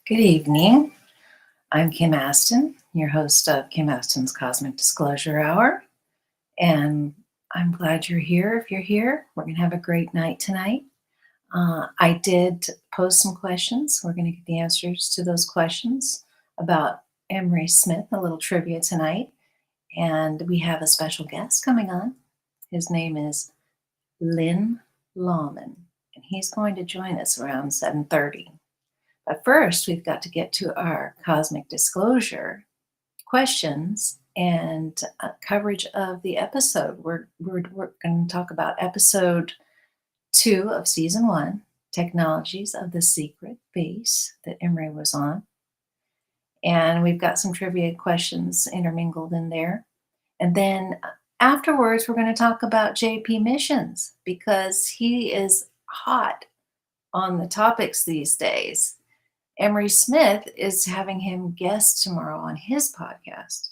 Good evening. I'm Kim Aston, your host of Kim Aston's Cosmic Disclosure Hour. And I'm glad you're here. If you're here, we're going to have a great night tonight. I did post some questions. We're going to get the answers to those questions about Emery Smith, a little trivia tonight. And we have a special guest coming on. His name is Lynn Lawman, and he's going to join us around 7:30. But first, we've got to get to our cosmic disclosure questions and coverage of the episode. We're going to talk about episode 2 of season 1, Technologies of the Secret Base that Emery was on. And we've got some trivia questions intermingled in there. And then afterwards, we're going to talk about JP missions because he is hot on the topics these days. Emery Smith is having him guest tomorrow on his podcast.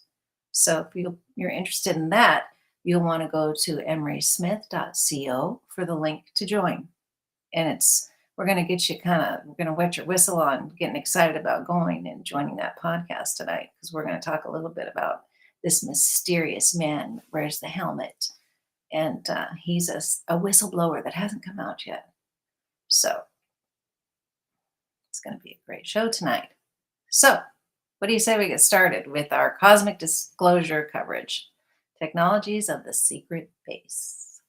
So if you're interested in that, you'll want to go to emerysmith.co for the link to join. And we're going to get you we're going to wet your whistle on getting excited about going and joining that podcast tonight, because we're going to talk a little bit about this mysterious man that wears the helmet. And he's a whistleblower that hasn't come out yet. So it's going to be a great show tonight. So, what do you say we get started with our cosmic disclosure coverage? Technologies of the Secret Base.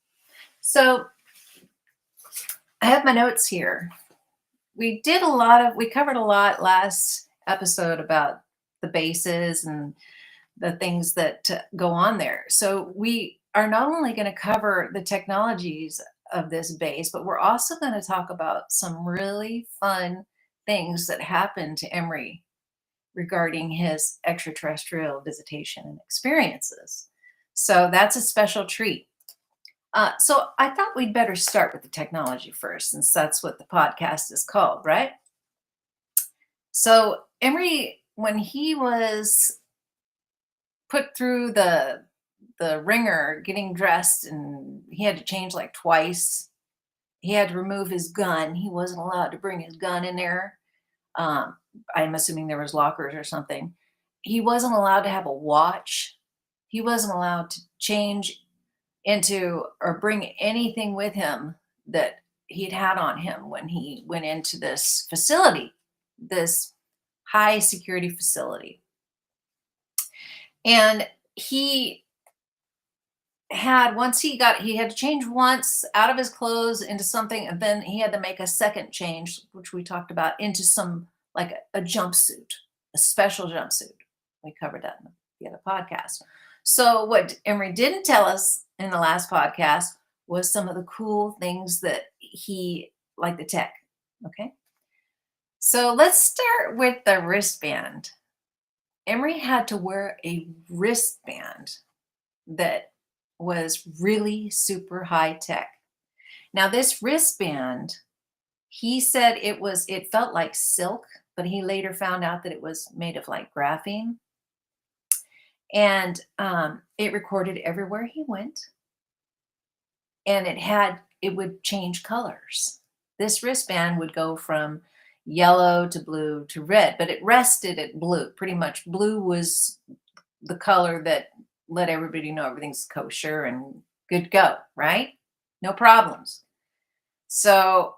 So, I have my notes here. We covered a lot last episode about the bases and the things that go on there. So, we are not only going to cover the technologies of this base, but we're also going to talk about some really fun things that happened to Emery regarding his extraterrestrial visitation and experiences. So that's a special treat. So I thought we'd better start with the technology first, since that's what the podcast is called, right? So Emery, when he was put through the ringer getting dressed, and he had to change like twice, he had to remove his gun. He wasn't allowed to bring his gun in there. I'm assuming there was lockers or something. He wasn't allowed to have a watch. He wasn't allowed to change into or bring anything with him that he'd had on him when he went into this facility, this high security facility. And he had to change once out of his clothes into something, and then he had to make a second change, which we talked about, into some like a jumpsuit, a special jumpsuit. We covered that in the other podcast. So what Emery didn't tell us in the last podcast was some of the cool things that he liked, the tech. Okay. So let's start with the wristband. Emery had to wear a wristband that was really super high tech. Now, this wristband, he said it felt like silk, but he later found out that it was made of like graphene. And it recorded everywhere he went. And it would change colors. This wristband would go from yellow to blue to red, but it rested at blue. Pretty much blue was the color that let everybody know everything's kosher and good to go, right? No problems. So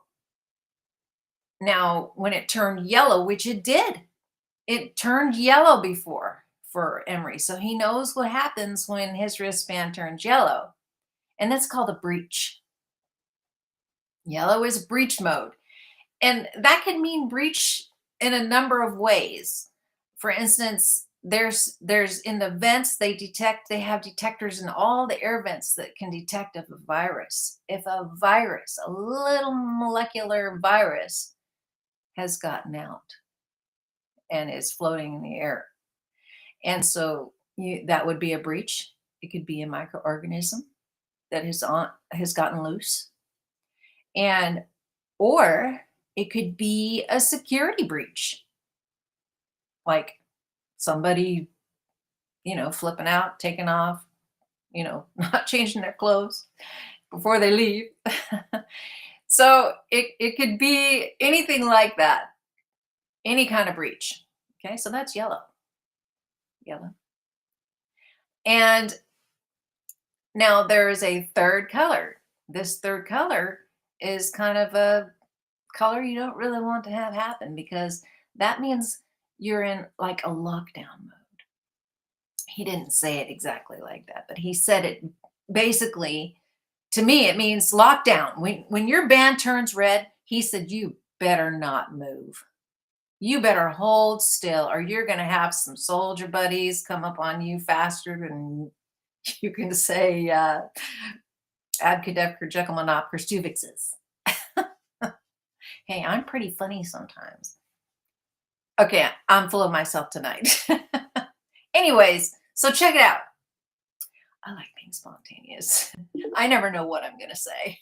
now when it turned yellow, which it turned yellow before for Emery. So he knows what happens when his wristband turns yellow. And that's called a breach. Yellow is breach mode. And that can mean breach in a number of ways. For instance, there's in the vents, they have detectors in all the air vents that can detect if a little molecular virus has gotten out and is floating in the air. And so that would be a breach. It could be a microorganism that has gotten loose. Or it could be a security breach. Like somebody, flipping out, taking off, not changing their clothes before they leave. So it could be anything like that. any kind of breach. Okay, so that's yellow. Yellow. And now there's a third color. This third color is kind of a color you don't really want to have happen, because that means you're in like a lockdown mode. He didn't say it exactly like that, but he said it basically. To me, it means lockdown. When your band turns red, he said, you better not move. You better hold still, or you're going to have some soldier buddies come up on you faster than you can say, Abcadabra, Jekyll, Monopter, Stuvixes. Hey, I'm pretty funny sometimes. Okay, I'm full of myself tonight. Anyways, so check it out. I like being spontaneous. I never know what I'm going to say.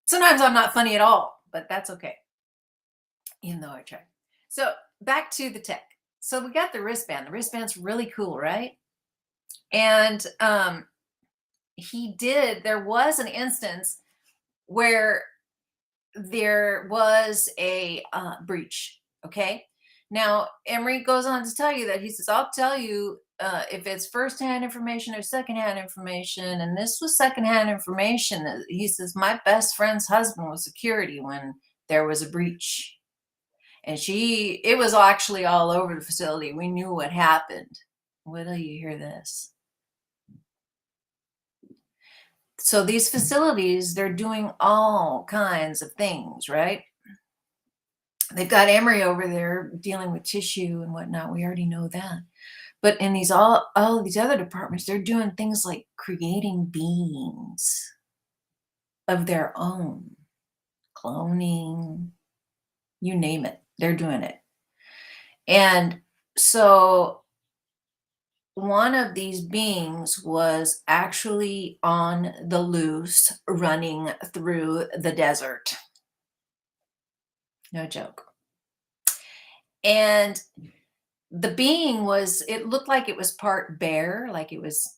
Sometimes I'm not funny at all, but that's okay. Even though I try. So back to the tech. So we got the wristband. The wristband's really cool, right? And there was an instance where there was a breach. Okay. Now, Emery goes on to tell you that he says, I'll tell you if it's firsthand information or secondhand information. And this was secondhand information. He says, my best friend's husband was security when there was a breach. And it was actually all over the facility. We knew what happened. Wait till you hear this. So these facilities, they're doing all kinds of things, right? They've got Emery over there dealing with tissue and whatnot. We already know that. But in all of these other departments, they're doing things like creating beings of their own, cloning, you name it, they're doing it. And so one of these beings was actually on the loose, running through the desert. No joke. And the being it looked like it was part bear, like it was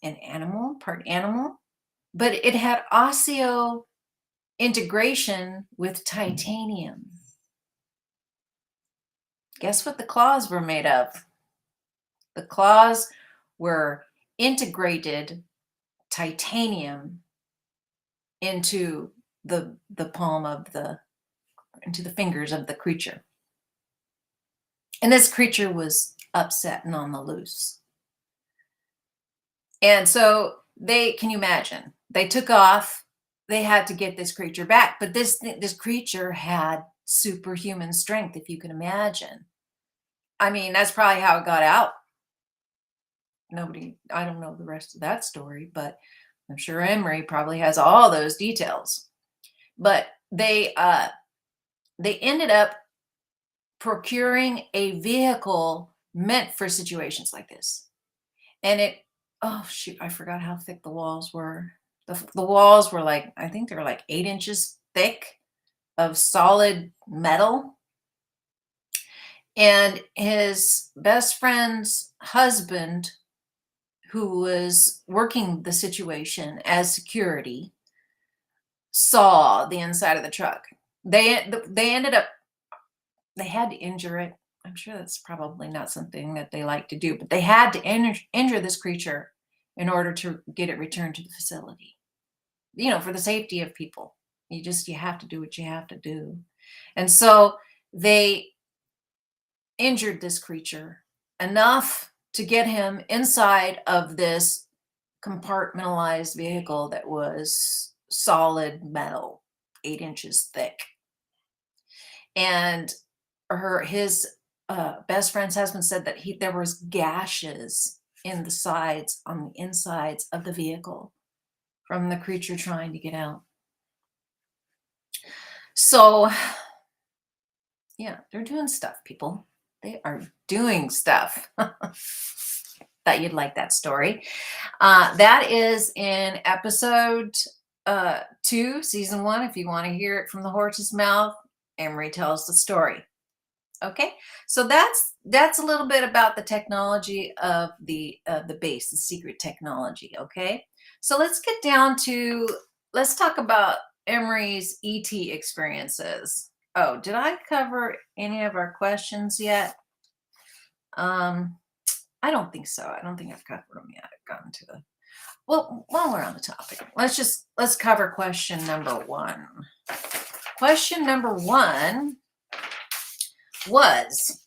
part animal, but it had osseo integration with titanium. Guess what the claws were made of? The claws were integrated titanium into the palm of into the fingers of the creature. And this creature was upset and on the loose. And so can you imagine? They took off. They had to get this creature back. But this creature had superhuman strength, if you can imagine. I mean, that's probably how it got out. I don't know the rest of that story, but I'm sure Emery probably has all those details. But they ended up procuring a vehicle meant for situations like this. And oh shoot, I forgot how thick the walls were. The walls were I think they were like 8 inches thick of solid metal. And his best friend's husband, who was working the situation as security, saw the inside of the truck. They ended up, they had to injure it. I'm sure that's probably not something that they like to do, but they had to injure this creature in order to get it returned to the facility. For the safety of people. You have to do what you have to do. And so they injured this creature enough to get him inside of this compartmentalized vehicle that was solid metal, 8 inches thick. And his best friend's husband said that there was gashes on the insides of the vehicle from the creature trying to get out. So yeah, they're doing stuff, people. They are doing stuff. Thought you'd like that story. That is in episode 2, season 1. If you want to hear it from the horse's mouth, Emery tells the story. Okay, so that's a little bit about the technology of the base, the secret technology. Okay, so let's talk about Emery's ET experiences. Oh, did I cover any of our questions yet? Um, I don't think so. I don't think I've covered them yet. I've gotten to the well, while we're on the topic, let's cover question number one. Question number one was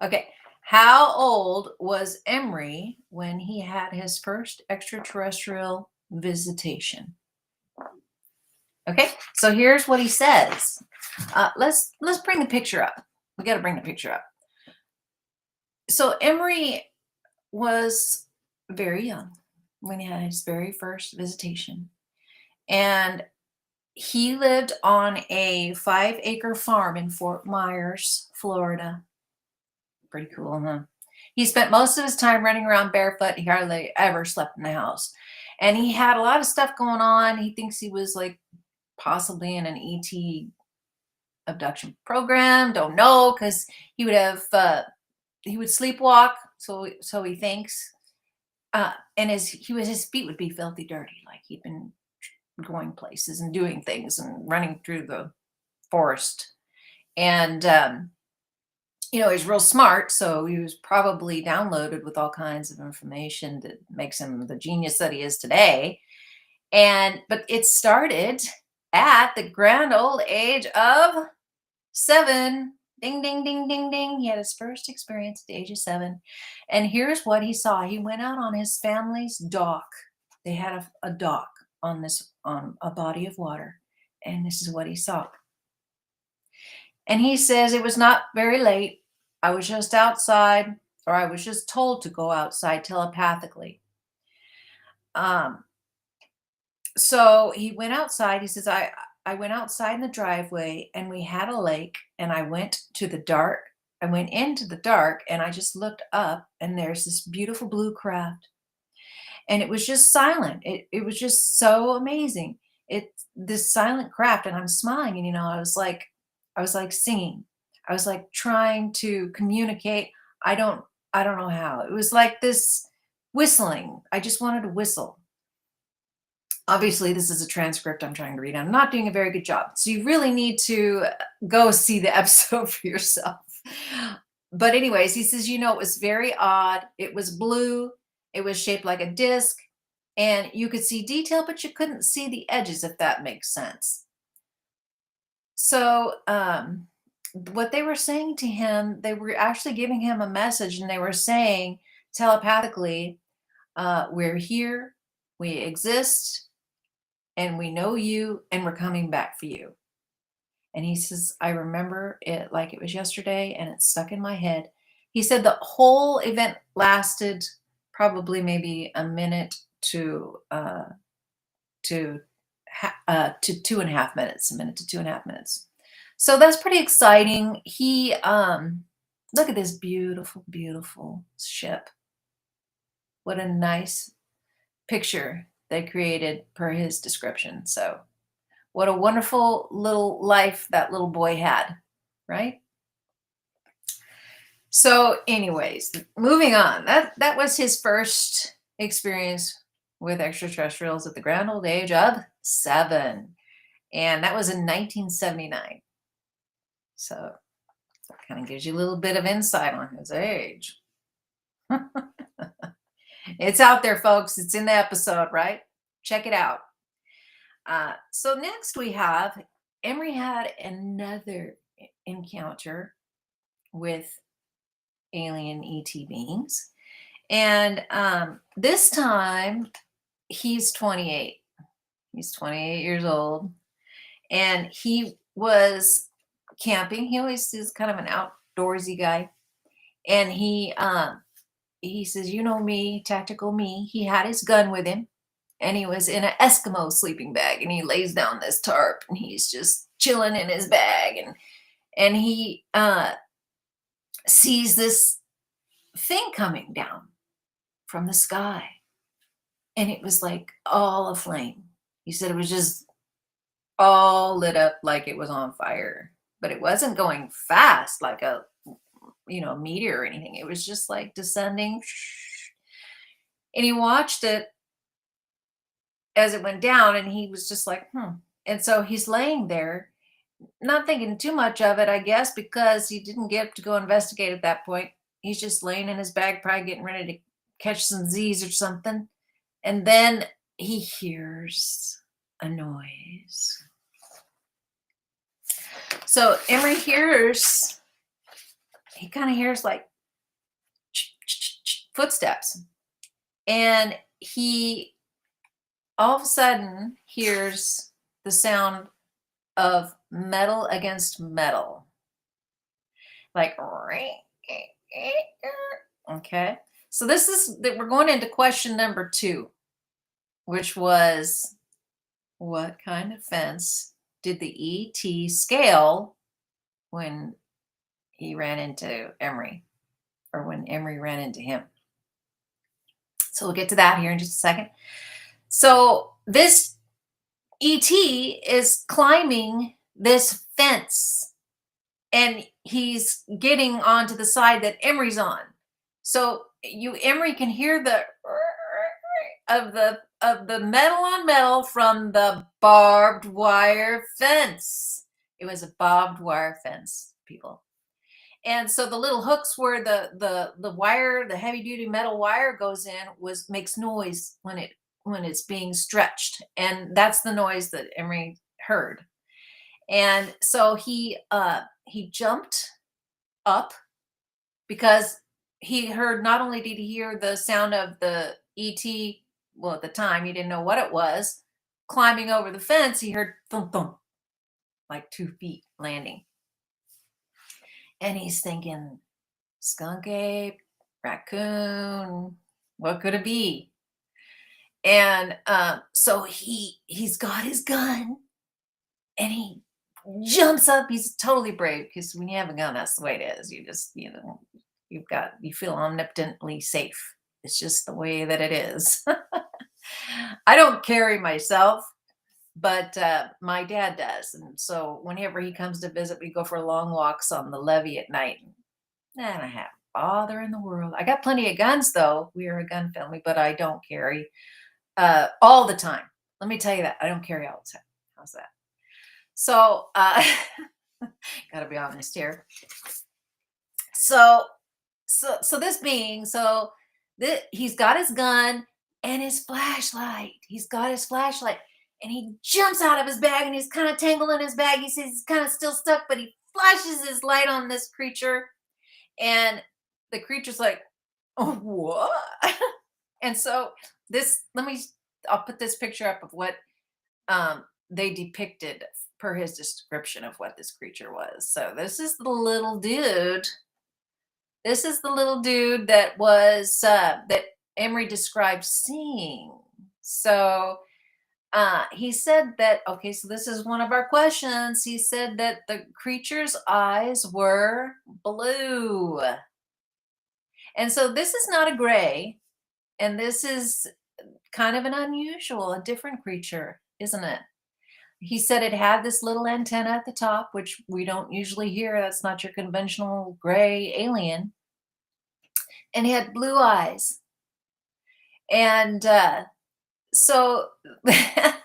okay, how old was Emery when he had his first extraterrestrial visitation? Okay, so here's what he says. Let's bring the picture up. We got to bring the picture up. So Emery was very young when he had his very first visitation, and he lived on a 5-acre farm in Fort Myers, Florida. Pretty cool, huh? He spent most of his time running around barefoot. He hardly ever slept in the house. And he had a lot of stuff going on. He thinks he was like possibly in an ET abduction program. Don't know, because he would have he would sleepwalk. So he thinks, and his feet would be filthy dirty, like he'd been going places and doing things and running through the forest. And he's real smart, so he was probably downloaded with all kinds of information that makes him the genius that he is today. But it started at the grand old age of 7. Ding, ding, ding, ding, ding. He had his first experience at the age of 7. And here's what he saw. He went out on his family's dock. They had a dock on a body of water. And this is what he saw. And he says, it was not very late. I was just outside, or I was just told to go outside telepathically. So he went outside. He says, I went outside in the driveway, and we had a lake, and I went to the dark. I went into the dark, and I just looked up, and there's this beautiful blue craft. And it was just silent. It was just so amazing. It's this silent craft, and I'm smiling, and I was like singing. I was like trying to communicate. I don't know how. It was like this whistling. I just wanted to whistle. Obviously, this is a transcript I'm trying to read. I'm not doing a very good job. So you really need to go see the episode for yourself. But anyways, he says, it was very odd. It was blue. It was shaped like a disc. And you could see detail, but you couldn't see the edges, if that makes sense. So what they were saying to him, they were actually giving him a message, and they were saying telepathically, we're here, we exist, and we know you, and we're coming back for you. And he says, I remember it like it was yesterday, and it stuck in my head. He said the whole event lasted probably maybe a minute to 2.5 minutes, a minute to 2.5 minutes. So that's pretty exciting. He look at this beautiful, beautiful ship. What a nice picture they created per his description. So what a wonderful little life that little boy had, right? So anyways, moving on. That was his first experience with extraterrestrials at the grand old age of 7. And that was in 1979. So that kind of gives you a little bit of insight on his age. It's out there, folks. It's in the episode, right? Check it out. So next we have Emery had another encounter with alien ET beings. And this time he's 28. He's 28 years old. And he was camping. He always is kind of an outdoorsy guy. And he says, me, tactical me. He had his gun with him, and he was in an Eskimo sleeping bag, and he lays down this tarp, and he's just chilling in his bag, and he sees this thing coming down from the sky, and it was like all aflame. He said it was just all lit up like it was on fire, but it wasn't going fast like a meteor or anything. It was just like descending, and he watched it as it went down, and he was just like, And so he's laying there, not thinking too much of it, I guess, because he didn't get up to go investigate at that point. He's just laying in his bag, probably getting ready to catch some Z's or something. And then he hears a noise. So Emery hears, he kind of hears like footsteps. And he all of a sudden hears the sound of metal against metal. Like, okay. So this is that we're going into question number 2, which was, what kind of fence did the ET scale when he ran into Emery, or when Emery ran into him? So we'll get to that here in just a second. So this ET is climbing this fence, and he's getting onto the side that Emery's on. So Emery can hear the of the metal on metal from the barbed wire fence. It was a barbed wire fence, people. And so the little hooks where the wire, the heavy duty metal wire goes in, makes noise when it's being stretched, and that's the noise that Emery heard. And so he jumped up because he heard, not only did he hear the sound of the ET, well, at the time he didn't know what it was, climbing over the fence, he heard thump thump, like 2 feet landing. And he's thinking, skunk ape, raccoon, what could it be? And so he's got his gun, and he jumps up. He's totally brave, because when you have a gun, that's the way it is. You just, you feel omnipotently safe. It's just the way that it is. I don't carry myself, but my dad does. And so whenever he comes to visit, we go for long walks on the levee at night. And I have bother in the world. I got plenty of guns, though. We are a gun family, but I don't carry all the time. Let me tell you that. I don't carry all the time. How's that? So, gotta be honest here. So this being, he's got his gun and his flashlight. He's got his flashlight, and he jumps out of his bag, and he's kind of tangled in his bag. He says he's kind of still stuck, but he flashes his light on this creature, and the creature's like, oh, what? And so I'll put this picture up of what they depicted per his description of what this creature was. So this is the little dude. This is the little dude that was that Emery described seeing. So he said that, okay, so this is one of our questions. He said that the creature's eyes were blue. And so this is not a gray, and this is kind of an unusual, a different creature, isn't it? He said it had this little antenna at the top, which we don't usually hear. That's not your conventional gray alien. And he had blue eyes. And so the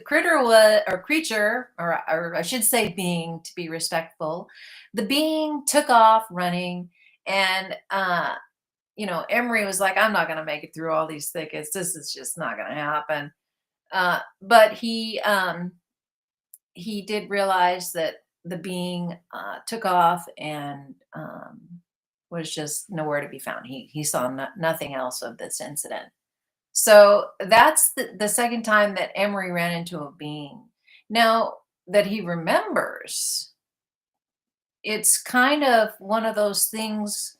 critter was, or creature, or I should say being, to be respectful, the being took off running, and Emery was like, I'm not going to make it through all these thickets. This is just not going to happen. But he did realize that the being took off and was just nowhere to be found. He saw nothing else of this incident. So that's the second time that Emery ran into a being. Now that he remembers, it's kind of one of those things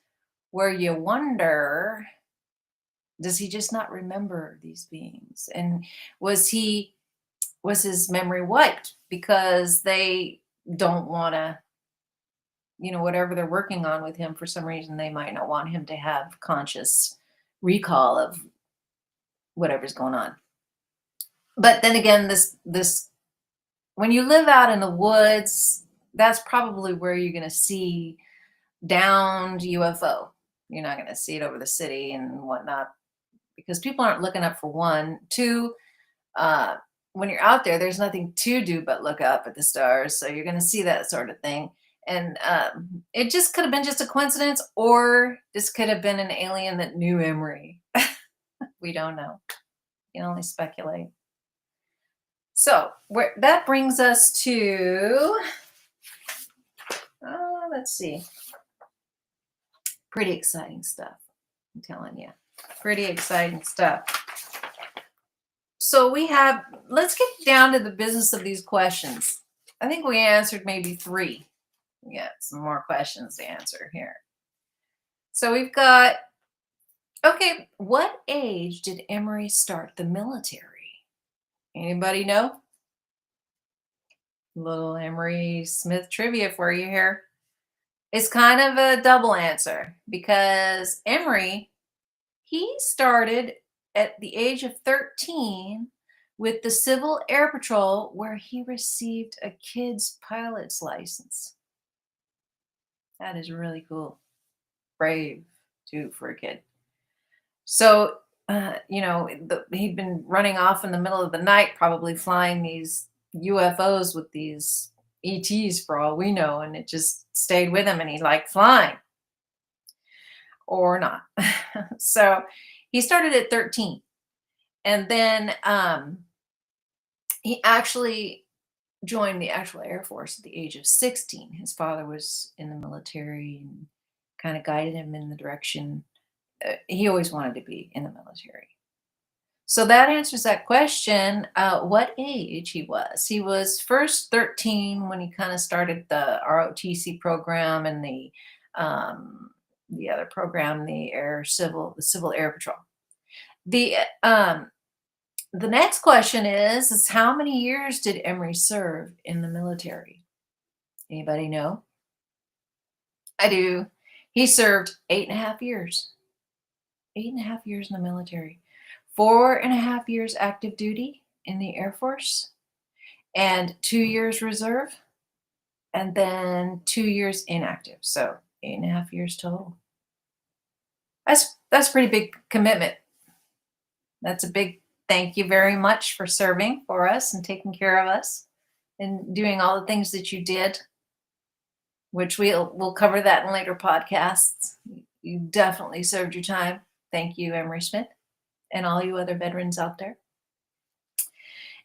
where you wonder, does he just not remember these beings? And was his memory wiped because they don't want to, whatever they're working on with him, for some reason, they might not want him to have conscious recall of whatever's going on. But then again, this when you live out in the woods, that's probably where you're going to see downed UFO. You're not going to see it over the city and whatnot, because people aren't looking up, for one. Two, when you're out there, there's nothing to do but look up at the stars. So you're going to see that sort of thing. And it just could have been just a coincidence, or this could have been an alien that knew Emery. We don't know. You can only speculate. So that brings us to, let's see, pretty exciting stuff. I'm telling you, pretty exciting stuff. So let's get down to the business of these questions. I think we answered maybe 3. We got some more questions to answer here. So we've got, okay, what age did Emery start the military? Anybody know? Little Emery Smith trivia for you here. It's kind of a double answer because Emery, he started at the age of 13 with the Civil Air Patrol, where he received a kid's pilot's license. That is really cool. Brave, too, for a kid. So, he'd been running off in the middle of the night, probably flying these UFOs with these ETs for all we know, and it just stayed with him, and he liked flying. Or not. So he started at 13. And then he actually joined the actual Air Force at the age of 16. His father was in the military and kind of guided him in the direction. He always wanted to be in the military. So that answers that question, what age he was. He was first 13 when he kind of started the ROTC program and the other program, the Civil Air Patrol. The next question is how many years did Emery serve in the military? Anybody know? I do. He served 8.5 years. 8.5 years in the military. 4.5 years active duty in the Air Force, and 2 years reserve, and then 2 years inactive. So 8.5 years total. That's a pretty big commitment. That's a big thank you very much for serving for us and taking care of us and doing all the things that you did, which we'll cover that in later podcasts. You definitely served your time. Thank you, Emery Smith, and all you other veterans out there.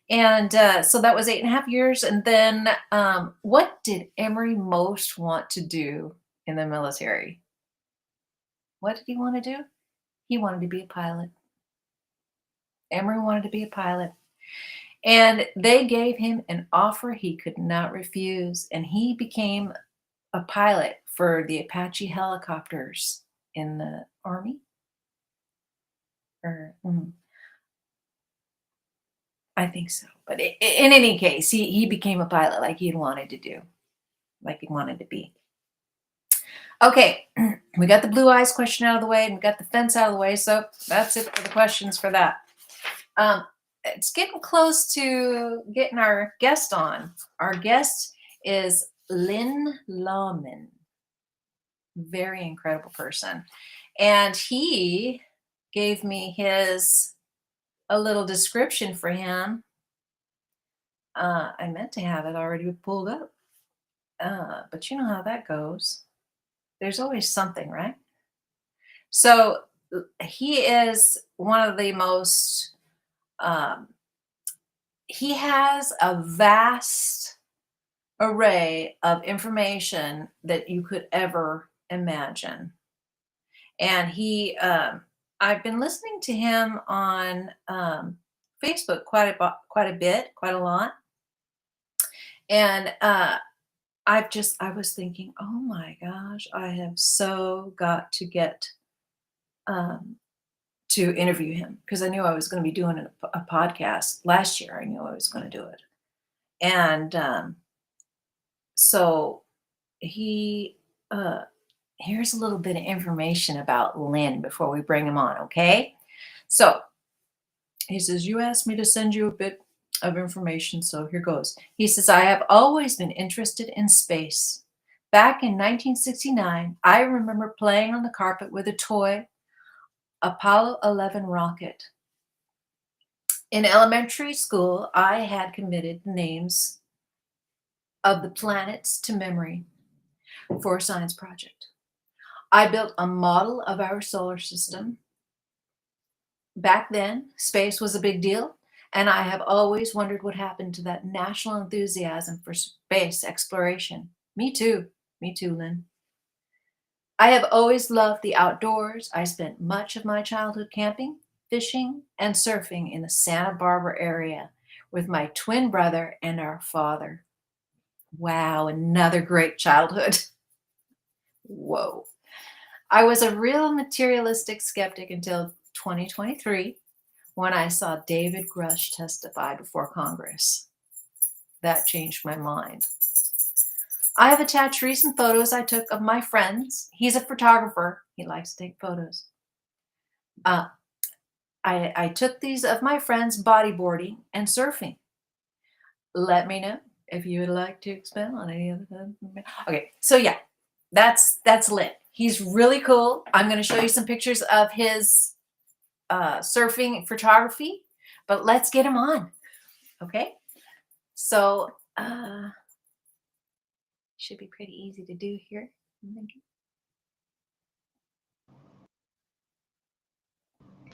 And so that was 8.5 years. And then what did Emery most want to do in the military? What did he want to do? He wanted to be a pilot. Emery wanted to be a pilot. And they gave him an offer he could not refuse. And he became a pilot for the Apache helicopters in the Army. I think so. But in any case, he became a pilot like he'd wanted to do, like he wanted to be. Okay, we got the blue eyes question out of the way, and we got the fence out of the way. So that's it for the questions for that. It's getting close to getting our guest on. Our guest is Lynn Lawman. Very incredible person. And he gave me a little description for him. I meant to have it already pulled up. But you know how that goes. There's always something, right? So he is one of the most, he has a vast array of information that you could ever imagine. And I've been listening to him on Facebook quite a lot. And I was thinking, oh my gosh, I have so got to get to interview him, because I knew I was going to be doing a podcast last year. I knew I was going to do it. And so here's a little bit of information about Lynn before we bring him on, okay? So he says, you asked me to send you a bit of information, so here goes. He says, I have always been interested in space. Back in 1969, I remember playing on the carpet with a toy Apollo 11 rocket. In elementary school, I had committed the names of the planets to memory for a science project. I built a model of our solar system. Back then, space was a big deal, and I have always wondered what happened to that national enthusiasm for space exploration. Me too. Me too, Lynn. I have always loved the outdoors. I spent much of my childhood camping, fishing, and surfing in the Santa Barbara area with my twin brother and our father. Wow, another great childhood. Whoa. I was a real materialistic skeptic until 2023 when I saw David Grush testify before Congress. That changed my mind. I have attached recent photos I took of my friends. He's a photographer. He likes to take photos. I took these of my friends bodyboarding and surfing. Let me know if you would like to expand on any of them. Okay, so yeah, that's lit. He's really cool. I'm going to show you some pictures of his surfing photography, but let's get him on. Okay, so should be pretty easy to do here.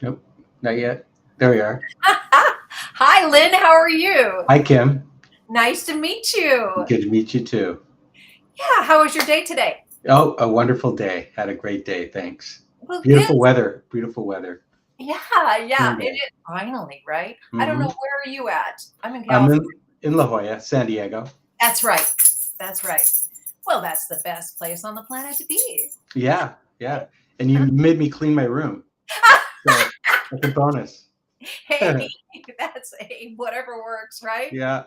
Nope, not yet. There we are. Hi, Lynn. How are you? Hi, Kim. Nice to meet you. Good to meet you too. Yeah. How was your day today? Oh, a wonderful day. Had a great day. Thanks. Well, Beautiful good. weather. Beautiful weather. Yeah. Sunday. It is finally, right? I don't know, where are you at? I'm in I'm California. in La Jolla, San Diego. That's right. That's right. Well, that's the best place on the planet to be. Yeah, yeah. And you made me clean my room. So that's a bonus. Hey, that's whatever works, right? Yeah.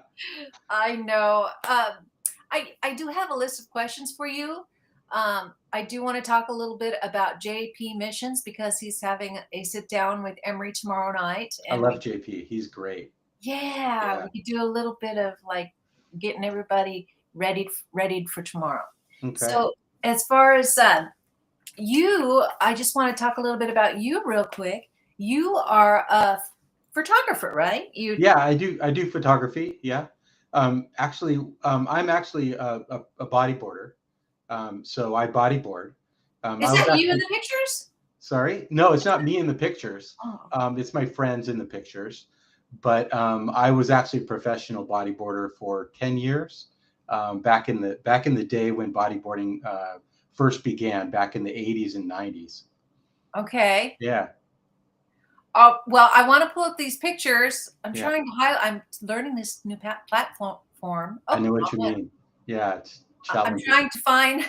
I know. I do have a list of questions for you. I do want to talk a little bit about JP Missions because he's having a sit down with Emery tomorrow night. I And love JP. He's great. yeah, we could do a little bit of like getting everybody ready for tomorrow. Okay. So as far as you, I just want to talk a little bit about you real quick. You are a photographer, right? Yeah, I do photography. Yeah. Actually, I'm actually a bodyboarder. So I bodyboard. Is I was that you in actually the pictures? sorry. No, it's not me in the pictures. Oh. It's my friends in the pictures. But I was actually a professional bodyboarder for 10 years. Back in the day when bodyboarding first began, back in the 80s and 90s. Okay. Yeah. Well, I want to pull up these pictures. I'm Yeah. trying to highlight. I'm learning this new platform. I know Oh, what you mean. Yeah, it's I'm challenging. trying to find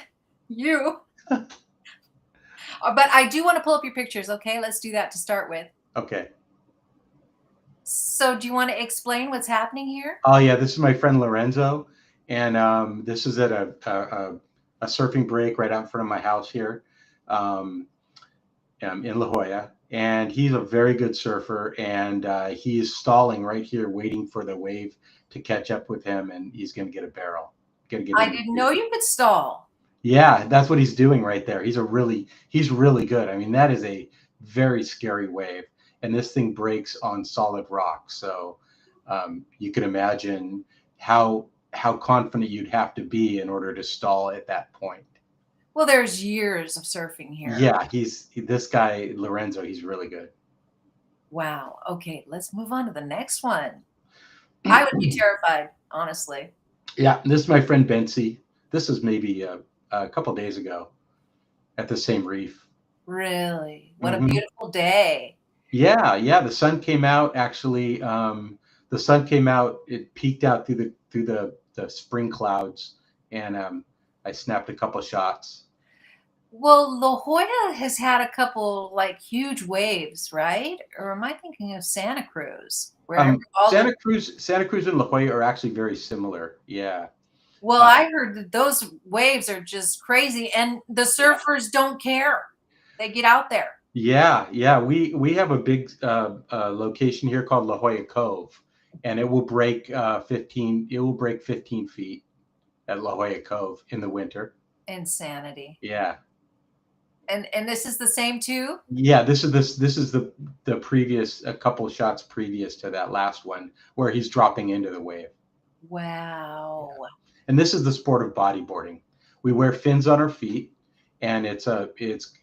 you. But I do want to pull up your pictures. Okay, let's do that to start with. Okay. So, do you want to explain what's happening here? Oh yeah, this is my friend Lorenzo, and this is at a surfing break right out in front of my house here, um, in La Jolla, and he's a very good surfer, and he is stalling right here, waiting for the wave to catch up with him, and he's going to get a barrel, going to get I in. didn't know you could stall. Yeah, that's what he's doing right there. He's really good. I mean, that is a very scary wave, and this thing breaks on solid rock. So you can imagine how confident you'd have to be in order to stall at that point. Well, there's years of surfing here. Yeah, this guy Lorenzo. He's really good. Wow. Okay, let's move on to the next one. I would be terrified, honestly. Yeah, this is my friend Bensi. This is maybe a couple days ago at the same reef. Really? What a beautiful day. Yeah, yeah. The sun came out actually. The sun came out. It peeked out through the spring clouds, and I snapped a couple shots. Well, La Jolla has had a couple like huge waves, right? Or am I thinking of Santa Cruz? Where Santa Cruz and La Jolla are actually very similar. Yeah. Well, I heard that those waves are just crazy, and the surfers don't care. They get out there. Yeah, yeah. We have a big location here called La Jolla Cove, and it will break 15. It will break 15 feet at La Jolla Cove in the winter. Insanity. Yeah. And this is the same too? Yeah, this is the previous, a couple of shots previous to that last one where he's dropping into the wave. Yeah. Wow. And this is the sport of bodyboarding. We wear fins on our feet, and it's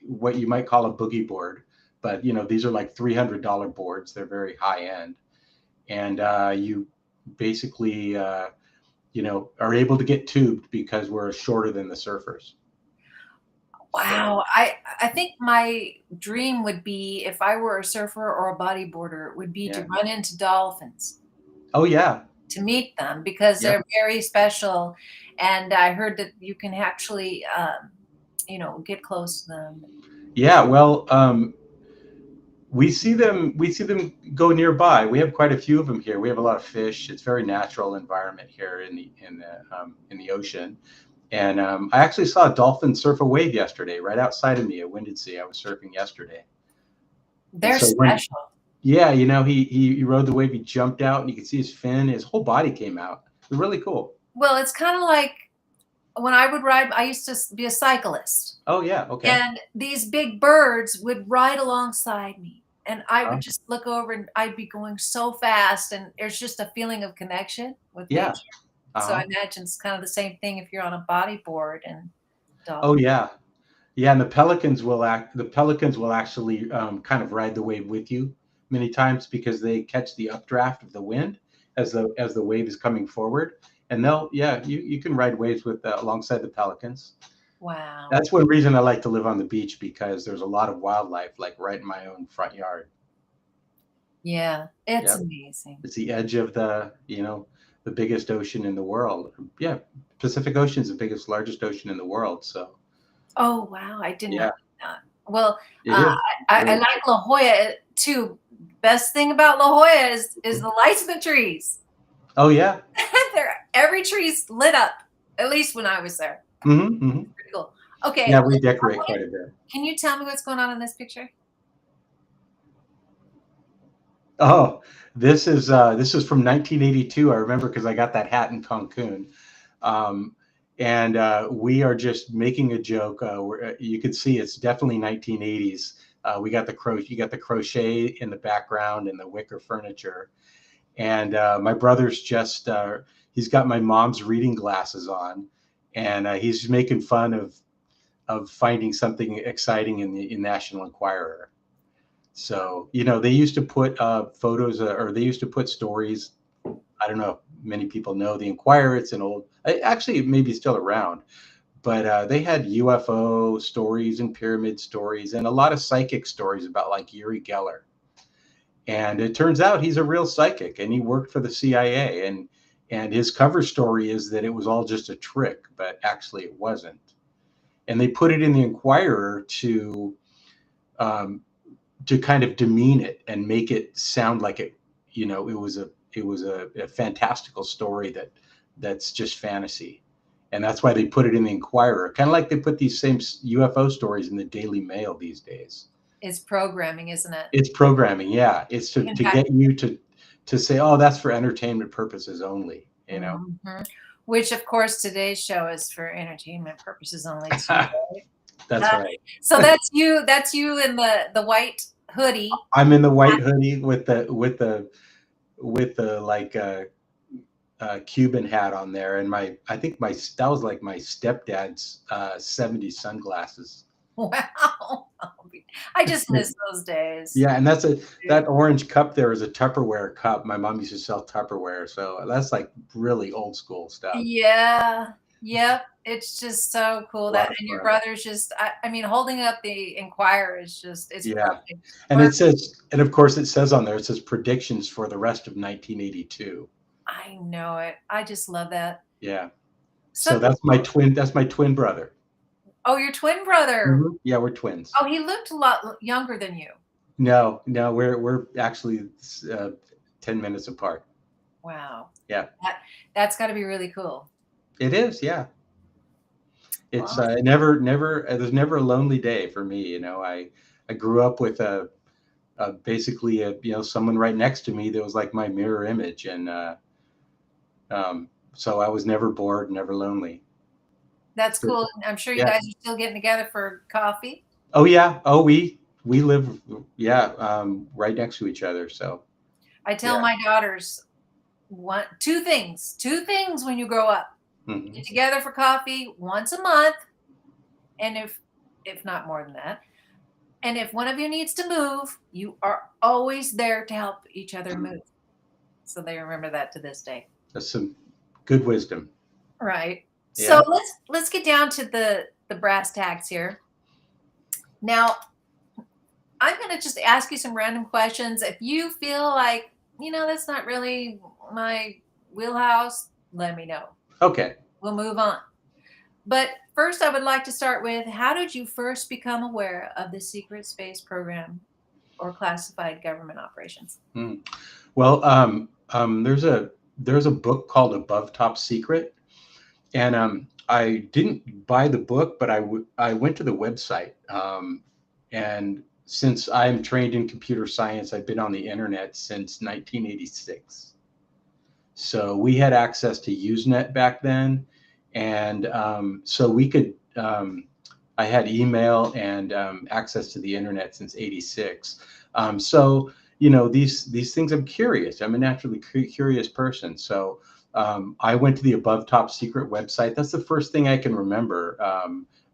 what you might call a boogie board, but these are like $300 boards. They're very high end, and you basically are able to get tubed because we're shorter than the surfers. So Wow. I think my dream would be, if I were a surfer or a bodyboarder, would be to yeah. run into dolphins, Oh yeah. to meet them, because Yep. they're very special. And I heard that you can actually, get close to them. Yeah. Well, we see them go nearby. We have quite a few of them here. We have a lot of fish. It's a very natural environment here in the ocean. And I actually saw a dolphin surf a wave yesterday, right outside of me at Windansea. I was surfing yesterday, and They're so when special. yeah, he rode the wave. He jumped out, and you could see his fin. His whole body came out. It was really cool. Well, it's kind of like when I would ride, I used to be a cyclist, Oh yeah, okay. and these big birds would ride alongside me. And I would Uh, just look over and I'd be going so fast. And there's just a feeling of connection with yeah. nature. So I Uh-huh. imagine it's kind of the same thing if you're on a bodyboard and Oh dolphin. yeah. Yeah, and the pelicans will actually kind of ride the wave with you many times because they catch the updraft of the wind as the wave is coming forward, and you can ride waves with alongside the pelicans. Wow. That's one reason I like to live on the beach, because there's a lot of wildlife like right in my own front yard. Yeah, it's Yep, amazing. it's the edge of the biggest ocean in the world. Yeah, Pacific Ocean is the biggest, largest ocean in the world. So Oh, wow. I did not yeah, know that. Well, it uh, is. I Very. like La Jolla too. Best thing about La Jolla is the lights in the trees. Oh yeah. Every tree's lit up, at least when I was there. Hmm. Pretty cool. Okay, Yeah, we decorate quite a bit. can you tell me what's going on in this picture? Oh, this is from 1982. I remember because I got that hat in Cancun, um, and we are just making a joke. You can see it's definitely 1980s. You got the crochet in the background and the wicker furniture, and my brother's he's got my mom's reading glasses on, and he's making fun of finding something exciting in National Enquirer. So, they used to put photos, or they used to put stories. I don't know if many people know the Enquirer. It's an old, actually, maybe still around, but they had UFO stories and pyramid stories and a lot of psychic stories about like Uri Geller. And it turns out he's a real psychic, and he worked for the CIA. And his cover story is that it was all just a trick, but actually it wasn't. And they put it in the Enquirer um, to kind of demean it and make it sound like it was a fantastical story that's just fantasy. And that's why they put it in the Enquirer, kind of like they put these same UFO stories in the Daily Mail these days. It's programming, isn't it? It's programming. Yeah, it's You to can have, get you to say, oh, that's for entertainment purposes only. mhm. Which, of course, today's show is for entertainment purposes only too. That's Uh, right. so that's you. That's you in the white hoodie. I'm in the white hoodie with the like Cuban hat on there, and I think that was like my stepdad's 70s sunglasses. Wow. I just miss those days. Yeah, and that orange cup there is a Tupperware cup. My mom used to sell Tupperware, so that's like really old school stuff. Yeah. Yep. It's just so cool A lot that, of and your fun. brother's just, I mean, holding up the Enquirer is just, it's Yeah, perfect. and of course it says on there, it says predictions for the rest of 1982. I know it. I just love that. Yeah, so So, that's my twin brother. oh, your twin brother. Yeah, we're twins. Oh, he looked a lot younger than you. No, no, we're actually 10 minutes apart. Wow. Yeah, That's got to be really cool. it is. Yeah, it's Awesome. never there's never a lonely day for me. I grew up with basically someone right next to me that was like my mirror image, and so I was never bored, never lonely. That's So, cool. I'm sure you yeah. guys are still getting together for coffee. Oh yeah. Oh, we live, yeah, right next to each other. So I tell yeah. my daughters two things when you grow up. Hmm. Get together for coffee once a month, and if not more than that. And if one of you needs to move, you are always there to help each other move. So they remember that to this day. That's some good wisdom. Right. So Yeah. let's get down to the brass tacks here. Now, I'm going to just ask you some random questions. If you feel like, that's not really my wheelhouse, let me know. Okay. We'll move on. But first, I would like to start with, how did you first become aware of the secret space program or classified government operations? Mm. Well, there's a book called Above Top Secret, and I didn't buy the book, but I went to the website, and since I'm trained in computer science, I've been on the internet since 1986. So we had access to Usenet back then, and so we could. I had email and access to the internet since '86. So these things. I'm curious. I'm a naturally curious person. So I went to the Above Top Secret website. That's the first thing I can remember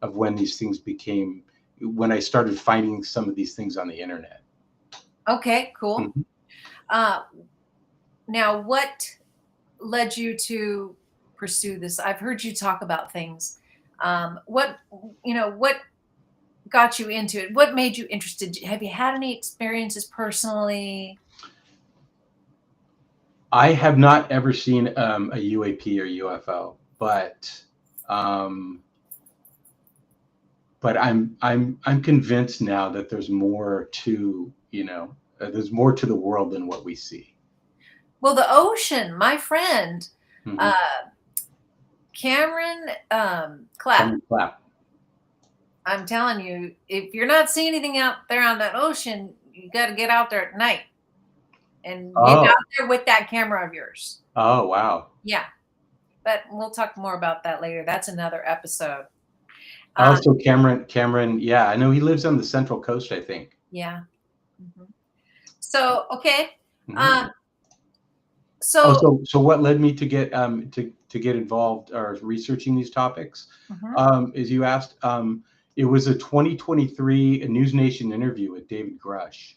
of when these things became. When I started finding some of these things on the internet. Okay, cool. Mhm. Uh, Now, what led you to pursue this? I've heard you talk about things. What got you into it? What made you interested? Have you had any experiences personally? I have not ever seen a UAP or UFO, um, but I'm convinced now that there's more to there's more to the world than what we see. Well, the ocean, my friend, uh, Hmm. Cameron Clapp. Cameron Clapp. I'm telling you, if you're not seeing anything out there on that ocean, you got to get out there at night and get Oh, out there with that camera of yours. oh, wow. Yeah, but we'll talk more about that later. That's another episode. Uh, Also, Cameron. Yeah, I know he lives on the Central Coast, I think. yeah. Mhm. So, okay. Hmm. Um, Oh, so, so what led me to get involved or researching these topics? mhm. As you asked, it was a 2023 News Nation interview with David Grush,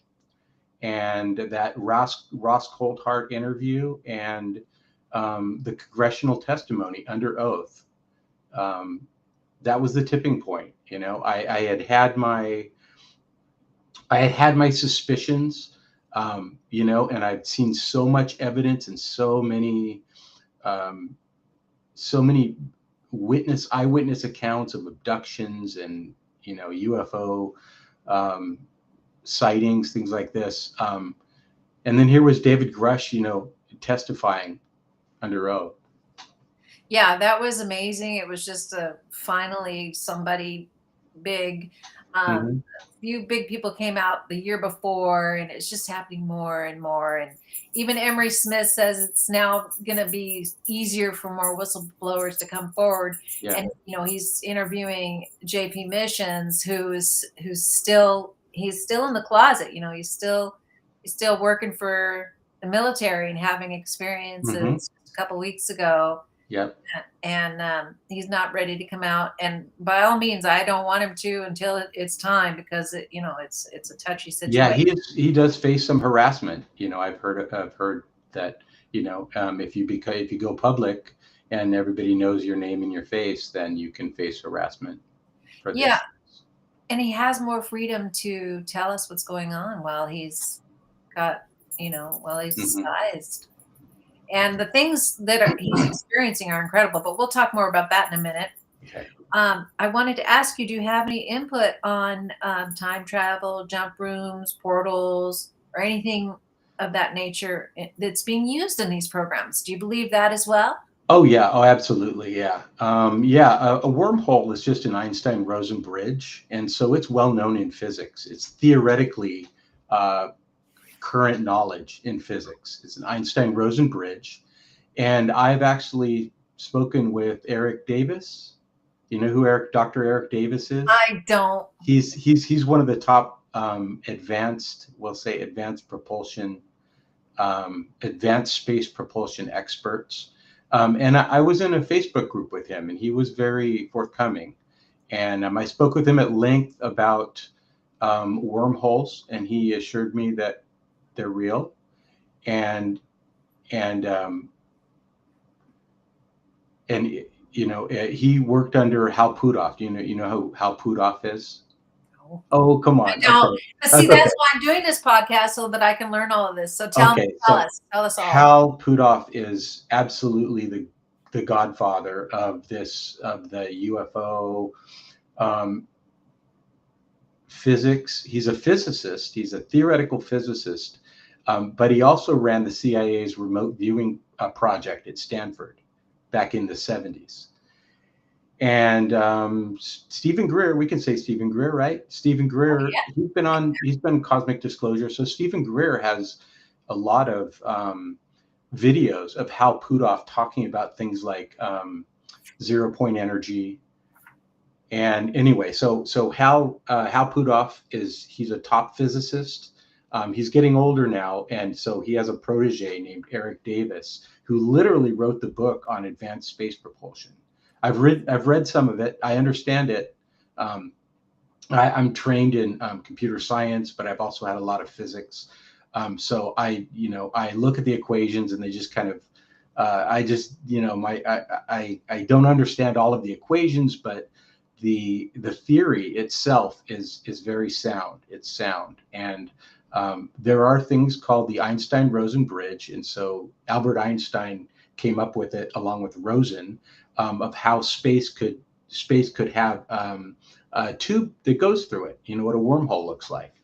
and that Ross Coulthart interview, and the congressional testimony under oath. Um, that was the tipping point. I had my suspicions, and I've seen so much evidence and um, so many eyewitness accounts of abductions and UFO um, sightings, things like this. And then here was David Grush, testifying under oath. Yeah, that was amazing. It was just finally somebody big. Hmm. A few big people came out the year before, and it's just happening more and more. And even Emery Smith says it's now going to be easier for more whistleblowers to come forward. Yeah. And he's interviewing JP Missions, who's still he's still in the closet. He's still working for the military and having Hmm. experiences a couple weeks ago, Yep. and he's not ready to come out. And by all means, I don't want him to until it's time, because it's a touchy Yeah, situation. he does face some harassment. I've heard that if you go public and everybody knows your name and your face, then you can face harassment for Yeah, this. and he has more freedom to tell us what's going on got while he's Hmm. disguised. And the things that he's experiencing are incredible. But we'll talk more about that in a minute. Okay. I wanted to ask you, do you have any input on time travel, jump rooms, portals, or anything of that nature that's being used in these programs? Do you believe that as well? Oh yeah. Oh, absolutely. Yeah. Yeah. A wormhole is just an Einstein-Rosen bridge, and so it's well known in physics. It's theoretically uh, current knowledge in physics. It's an Einstein-Rosen bridge, and I've actually spoken with Eric Davis. You know who Dr. Eric Davis is? I don't. He's one of the top advanced, we'll say advanced propulsion, advanced space propulsion experts. And I was in a Facebook group with him, and he was very forthcoming. And I spoke with him at length about wormholes, and he assured me that they're real. And he worked under Hal Puthoff. You know who Hal Puthoff is? No. Oh, come on. I don't. Okay. But see, that's why I'm doing this podcast, so that I can learn all of this. So tell us all. Hal Puthoff is absolutely the godfather of the UFO physics. He's a physicist. He's a theoretical physicist, but he also ran the CIA's remote viewing project at Stanford back in the 70s. And Stephen Greer, we can say Stephen Greer, right? Stephen Greer, he's been Cosmic Disclosure. So Stephen Greer has a lot of videos of Hal Puthoff talking about things like 0-point energy. And anyway, so Hal Puthoff he's a top physicist. He's getting older now, and so he has a protege named Eric Davis, who literally wrote the book on advanced space propulsion. I've read some of it. I understand it. I'm trained in computer science, but I've also had a lot of physics. So I look at the equations, and they just kind of, I don't understand all of the equations, but the theory itself is very sound. It's sound, and there are things called the Einstein-Rosen bridge, and so Albert Einstein came up with it along with Rosen, of how space could have a tube that goes through it. You know what a wormhole looks like,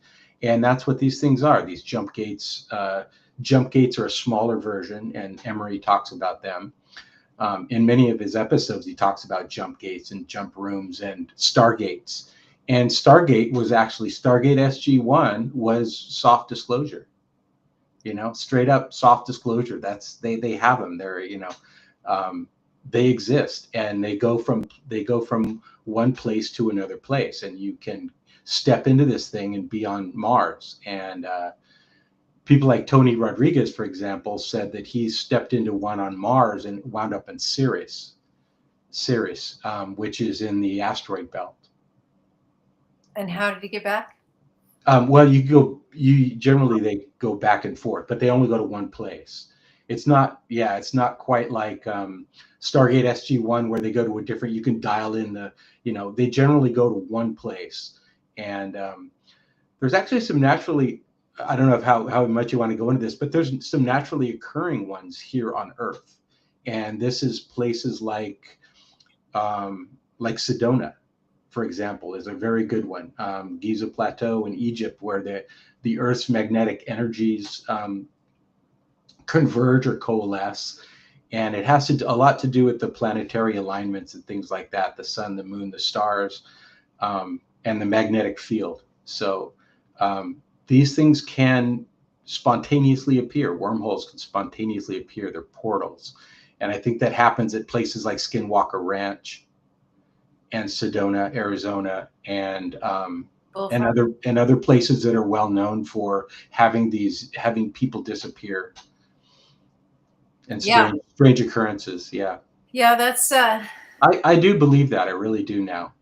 and that's what these things are. These jump gates. Jump gates are a smaller version, and Emery talks about them. In many of his episodes, he talks about jump gates and jump rooms and stargates. And Stargate SG-1 was soft disclosure. Straight up soft disclosure. That's they have them. They're they exist, and they go from one place to another place, and you can step into this thing and be on Mars. And people like Tony Rodriguez, for example, said that he stepped into one on Mars and wound up in Sirius, which is in the asteroid belt. And how did he get back? Well, generally they go back and forth, but they only go to one place. It's not quite like Stargate SG-1 where they go to a different, you can dial in they generally go to one place. And there's actually some naturally, I don't know how much you want to go into this, but there's some naturally occurring ones here on Earth. And this is places like Sedona, for example, is a very good one. Giza Plateau in Egypt, where the Earth's magnetic energies converge or coalesce. And it has a lot to do with the planetary alignments and things like that, the sun, the moon, the stars, and the magnetic field. So these things can spontaneously appear. Wormholes can spontaneously appear. They're portals. And I think that happens at places like Skinwalker Ranch and Sedona, Arizona, and other places that are well known for having people disappear and strange occurrences. Yeah, that's I do believe that. I really do now.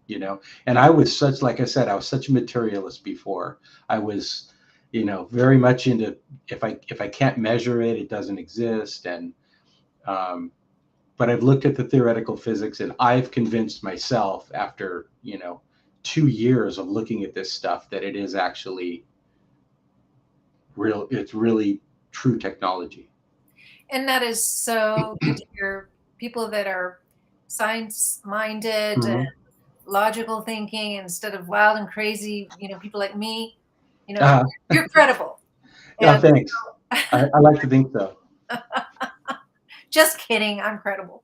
And I was such a materialist before. I was very much into, if I can't measure it, it doesn't exist. And but I've looked at the theoretical physics, and I've convinced myself after 2 years of looking at this stuff that it is actually real. It's really true technology. And that is so good to hear. People that are science-minded Mm-hmm. and logical thinking instead of wild and crazy, people like me, you're credible. Yeah, thanks. I like to think so. Just kidding. I'm credible.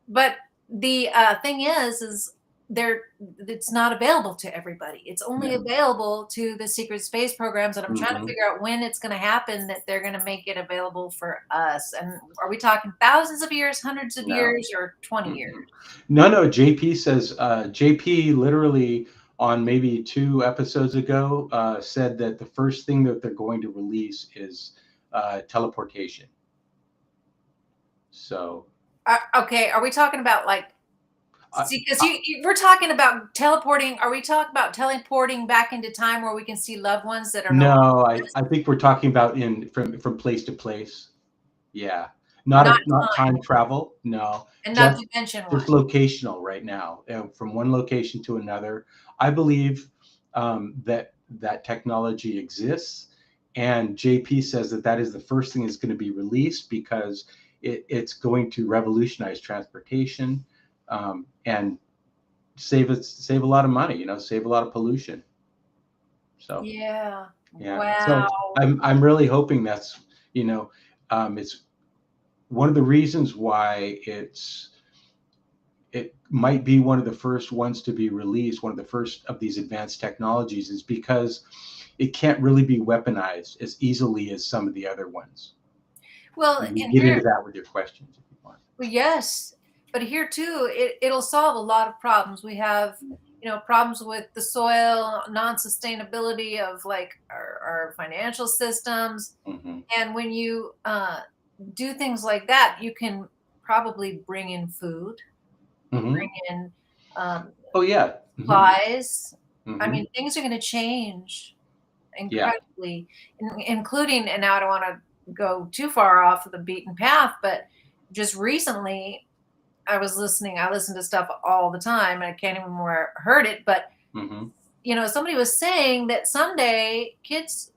But the thing is it's not available to everybody. It's only available to the secret space programs, and I'm trying to figure out when it's going to happen that they're going to make it available for us. And are we talking thousands of years, hundreds of years, or 20 years? No. JP says JP literally on maybe 2 episodes ago said that the first thing that they're going to release is teleportation. So okay, are we talking about like, see, because we're talking about teleporting. Are we talking about teleporting back into time where we can see loved ones that are no? I think we're talking about from place to place. Yeah, not time travel. No, and not dimension just locational right now, from one location to another. I believe that technology exists, and JP says that is the first thing that's going to be released because it's going to revolutionize transportation and save a lot of money. Save a lot of pollution. So yeah. Wow. So I'm really hoping that's it's one of the reasons why it might be one of the first ones to be released, one of the first of these advanced technologies, is because it can't really be weaponized as easily as some of the other ones. Well, and get into that with your questions if you want. Well, yes, but here too, it'll solve a lot of problems. We have, problems with the soil, non-sustainability of like our financial systems. And when you do things like that, you can probably bring in food, bring in supplies. I mean, things are going to change incredibly, including, and now I don't want to go too far off of the beaten path, but just recently I listen to stuff all the time and I can't even remember where I heard it, but somebody was saying that someday kids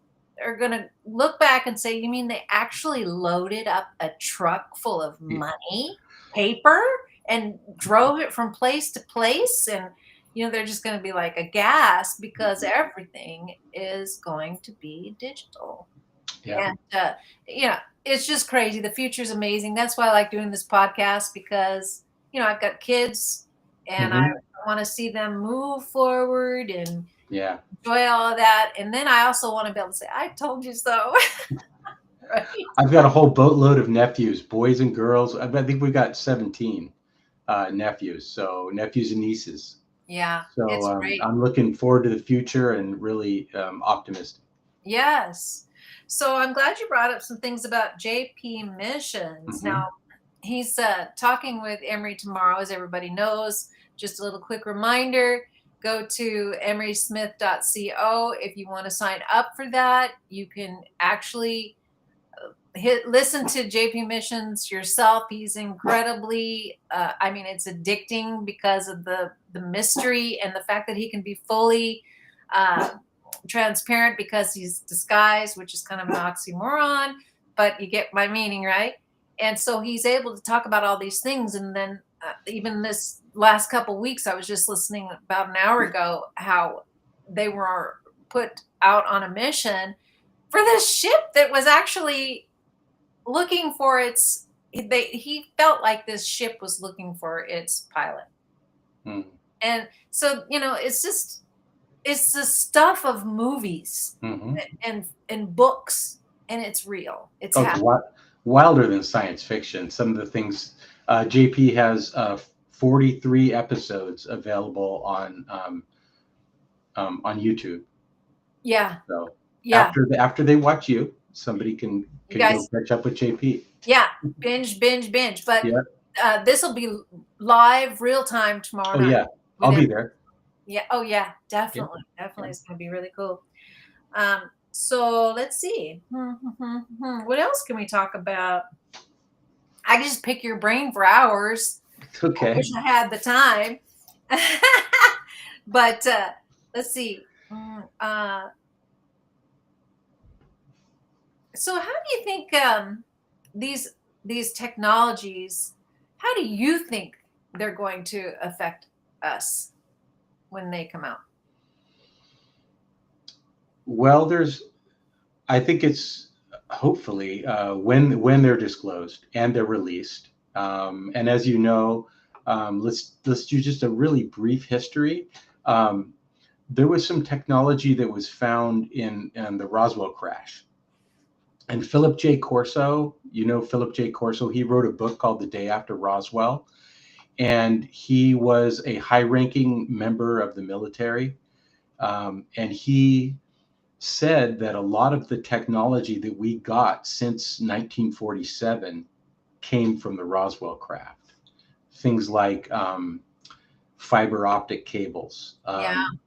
are going to look back and say, you mean they actually loaded up a truck full of money, paper, and drove it from place to place? And they're just going to be like aghast because everything is going to be digital. And it's just crazy. The future is amazing. That's why I like doing this podcast, because I've got kids and I want to see them move forward and enjoy all of that. And then I also want to be able to say, I told you so. Right? I've got a whole boatload of nephews, boys and girls. I think we got 17 nephews, so nephews and nieces. Yeah. So I'm looking forward to the future and really optimistic. Yes. So I'm glad you brought up some things about JP Missions. Now, he's talking with Emery tomorrow, as everybody knows. Just a little quick reminder, go to emerysmith.co. If you want to sign up for that, you can actually listen to JP Missions yourself. He's incredibly, it's addicting because of the mystery and the fact that he can be fully transparent because he's disguised, which is kind of an oxymoron, but you get my meaning, right? And so he's able to talk about all these things. And then even this last couple weeks, I was just listening about an hour ago how they were put out on a mission for this ship that was actually looking for he felt like this ship was looking for its pilot. And so, it's the stuff of movies and books, and it's real. It's wilder than science fiction. Some of the things JP has 43 episodes available on YouTube. Yeah. So after they watch you, somebody can go catch up with JP. Yeah, binge. But this will be live, real time tomorrow night. Yeah, I'll be there. Yeah. Oh, yeah. Definitely. It's going to be really cool. So let's see. What else can we talk about? I can just pick your brain for hours. Okay. I wish I had the time. But let's see. So how do you think these technologies, how do you think they're going to affect us when they come out? Well, I think it's hopefully when they're disclosed and they're released. And as you know, Let's do just a really brief history. There was some technology that was found in the Roswell crash. And Philip J. Corso, Philip J. Corso, he wrote a book called The Day After Roswell. And he was a high-ranking member of the military. And he said that a lot of the technology that we got since 1947 came from the Roswell craft. Things like fiber optic cables,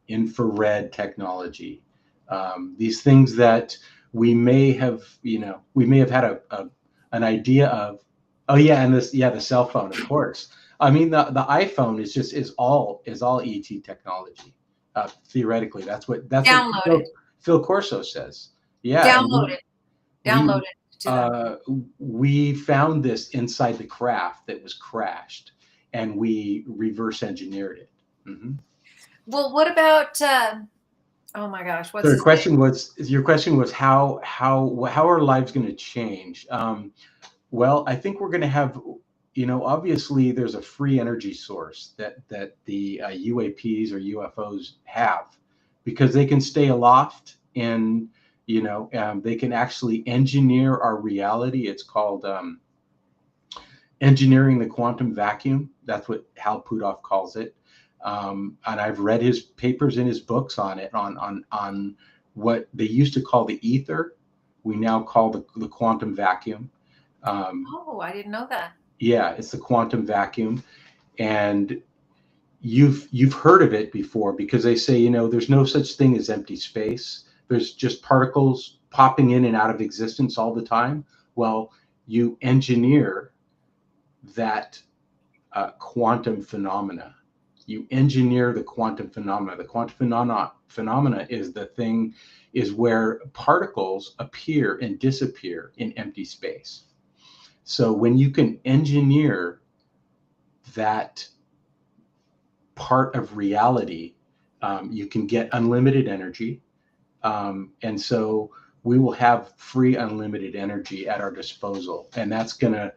infrared technology, these things that we may have had an idea of. Oh yeah, and the cell phone, of course. I mean, the iPhone is all ET technology. Theoretically, that's what Phil Corso says. Yeah, Download it. We found this inside the craft that was crashed, and we reverse engineered it. Mm-hmm. Well, what about? Oh my gosh, what's so your question was how are lives going to change? Well, I think we're going to have, obviously there's a free energy source that the UAPs or UFOs have, because they can stay aloft and, they can actually engineer our reality. It's called engineering the quantum vacuum. That's what Hal Puthoff calls it. And I've read his papers in his books on it, on what they used to call the ether. We now call the quantum vacuum. I didn't know that. Yeah, it's the quantum vacuum. And you've heard of it before, because they say, there's no such thing as empty space. There's just particles popping in and out of existence all the time. Well, you engineer that quantum phenomena. You engineer the quantum phenomena. The quantum phenomena is where particles appear and disappear in empty space. So when you can engineer that part of reality, you can get unlimited energy. And so we will have free unlimited energy at our disposal. And that's going to,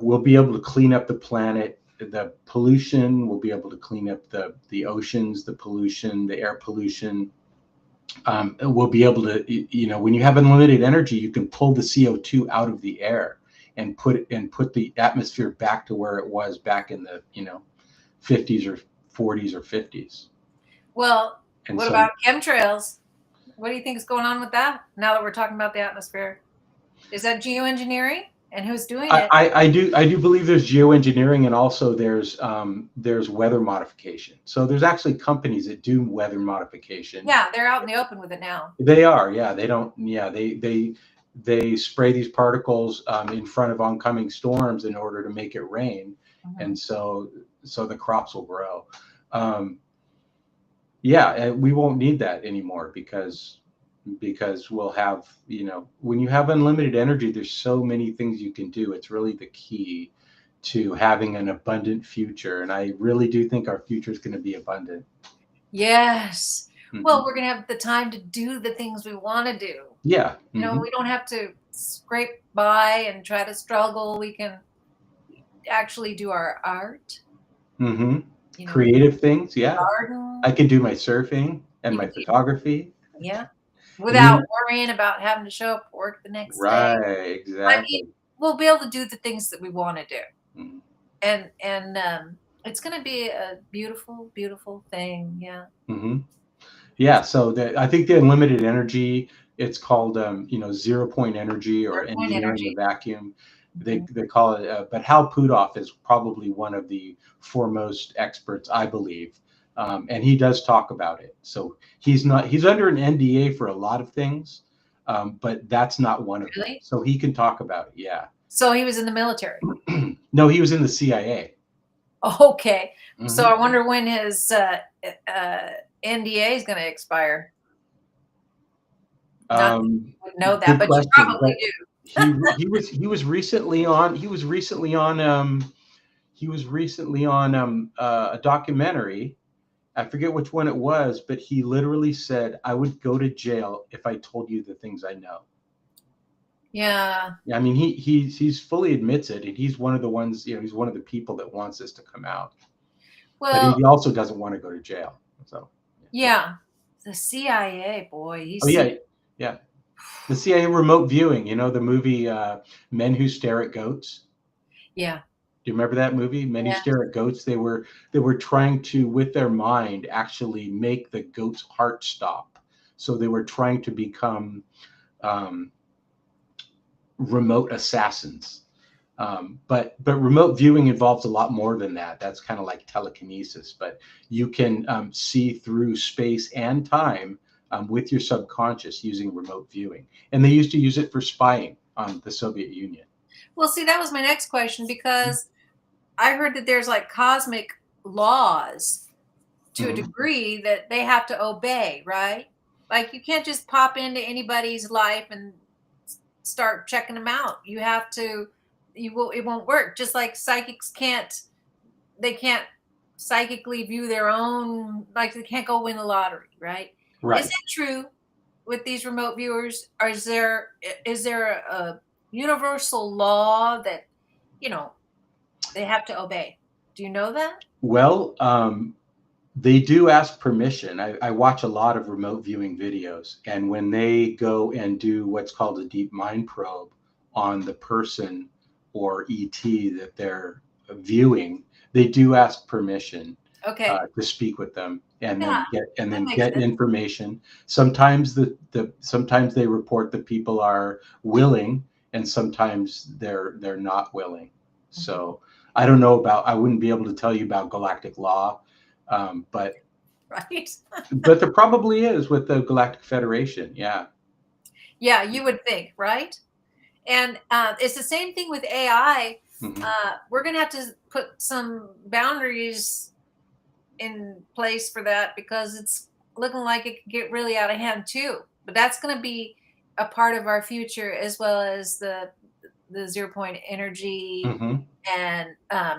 we'll be able to clean up the planet, the pollution. We'll be able to clean up the oceans, the pollution, the air pollution. We'll be able to, when you have unlimited energy, you can pull the CO2 out of the air and put the atmosphere back to where it was back in the, 50s or 40s or 50s. Well, what about chemtrails? What do you think is going on with that now that we're talking about the atmosphere? Is that geoengineering? And who's doing it? I do believe there's geoengineering, and also there's weather modification. So there's actually companies that do weather modification. Yeah, they're out in the open with it now. They are, yeah. They don't, yeah. They spray these particles in front of oncoming storms in order to make it rain, and so the crops will grow. Yeah, and we won't need that anymore because we'll have, when you have unlimited energy, there's so many things you can do. It's really the key to having an abundant future. And I really do think our future is going to be abundant. Yes. Mm-hmm. Well, we're going to have the time to do the things we want to do. Yeah. We don't have to scrape by and try to struggle. We can actually do our art. Mm-hmm. Creative things. Yeah. Garden. I can do my surfing and my photography. Yeah. Without worrying about having to show up for work the next day. Right, exactly. We'll be able to do the things that we want to do. Mm-hmm. And it's going to be a beautiful, beautiful thing. Yeah. Mm-hmm. Yeah. So I think the unlimited energy, it's called, 0 point energy or engineering the vacuum. They call it, but Hal Puthoff is probably one of the foremost experts, I believe. And he does talk about it. So he's under an NDA for a lot of things, but that's not one of them. So he can talk about it. Yeah. So he was in the military? No, he was in the CIA. Okay. Mm-hmm. So I wonder when his NDA is going to expire. Not that you would know that, but question, you probably do. He was recently on a documentary. I forget which one it was, but he literally said, "I would go to jail if I told you the things I know." Yeah. I mean, he's fully admits it, and he's one of the ones, he's one of the people that wants this to come out. But Well, he also doesn't want to go to jail. So, yeah. The CIA, boy, oh he's yeah, yeah. The CIA remote viewing, the movie Men Who Stare at Goats. yeah. Do you remember that movie, Men Who Yeah. Stare at Goats? They were trying to, with their mind, actually make the goat's heart stop. So they were trying to become um, remote assassins. But remote viewing involves a lot more than that. That's kind of like telekinesis, but you can see through space and time with your subconscious using remote viewing. And they used to use it for spying on the Soviet Union. Well, see, that was my next question because I heard that there's like cosmic laws to a Mhm. degree that they have to obey, right? Like you can't just pop into anybody's life and start checking them out. You have to, it won't work. Just like psychics they can't psychically view their own, like they can't go win the lottery, right? Is Right. that true with these remote viewers? Or is there a universal law that, you know, they have to obey? Do you know that? Well, they do ask permission. I watch a lot of remote viewing videos, and when they go and do what's called a deep mind probe on the person or ET that they're viewing, they do ask permission Okay. to speak with them, and Yeah, that then makes get sense. information. Sometimes sometimes they report that people are willing, and sometimes they're not willing. Mhm. So I wouldn't be able to tell you about galactic law, but Right? there probably is with the Galactic Federation. Yeah. Yeah, you would think, right? And it's the same thing with AI. Hmm. We're going to have to put some boundaries in place for that because it's looking like it could get really out of hand too. But that's going to be a part of our future as well as the 0 point energy Hmm. and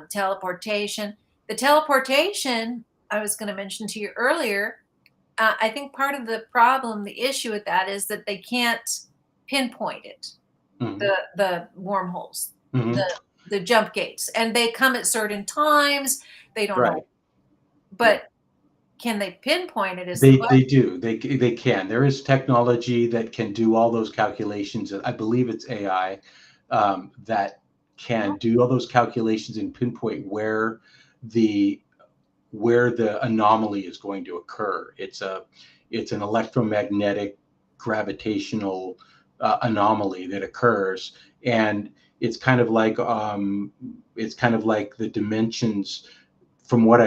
teleportation. The teleportation I was going to mention to you earlier. I think part of the problem, the issue with that is that they can't pinpoint it. Hmm. The wormholes, Hmm. the jump gates, and they come at certain times. They don't know, Right. Yeah. but can they pinpoint it? Is the They question. do. They can. There is technology that can do all those calculations. I believe it's AI that can do all those calculations and pinpoint the where the anomaly is going to occur. It's an electromagnetic gravitational anomaly that occurs, and it's kind of like the dimensions from what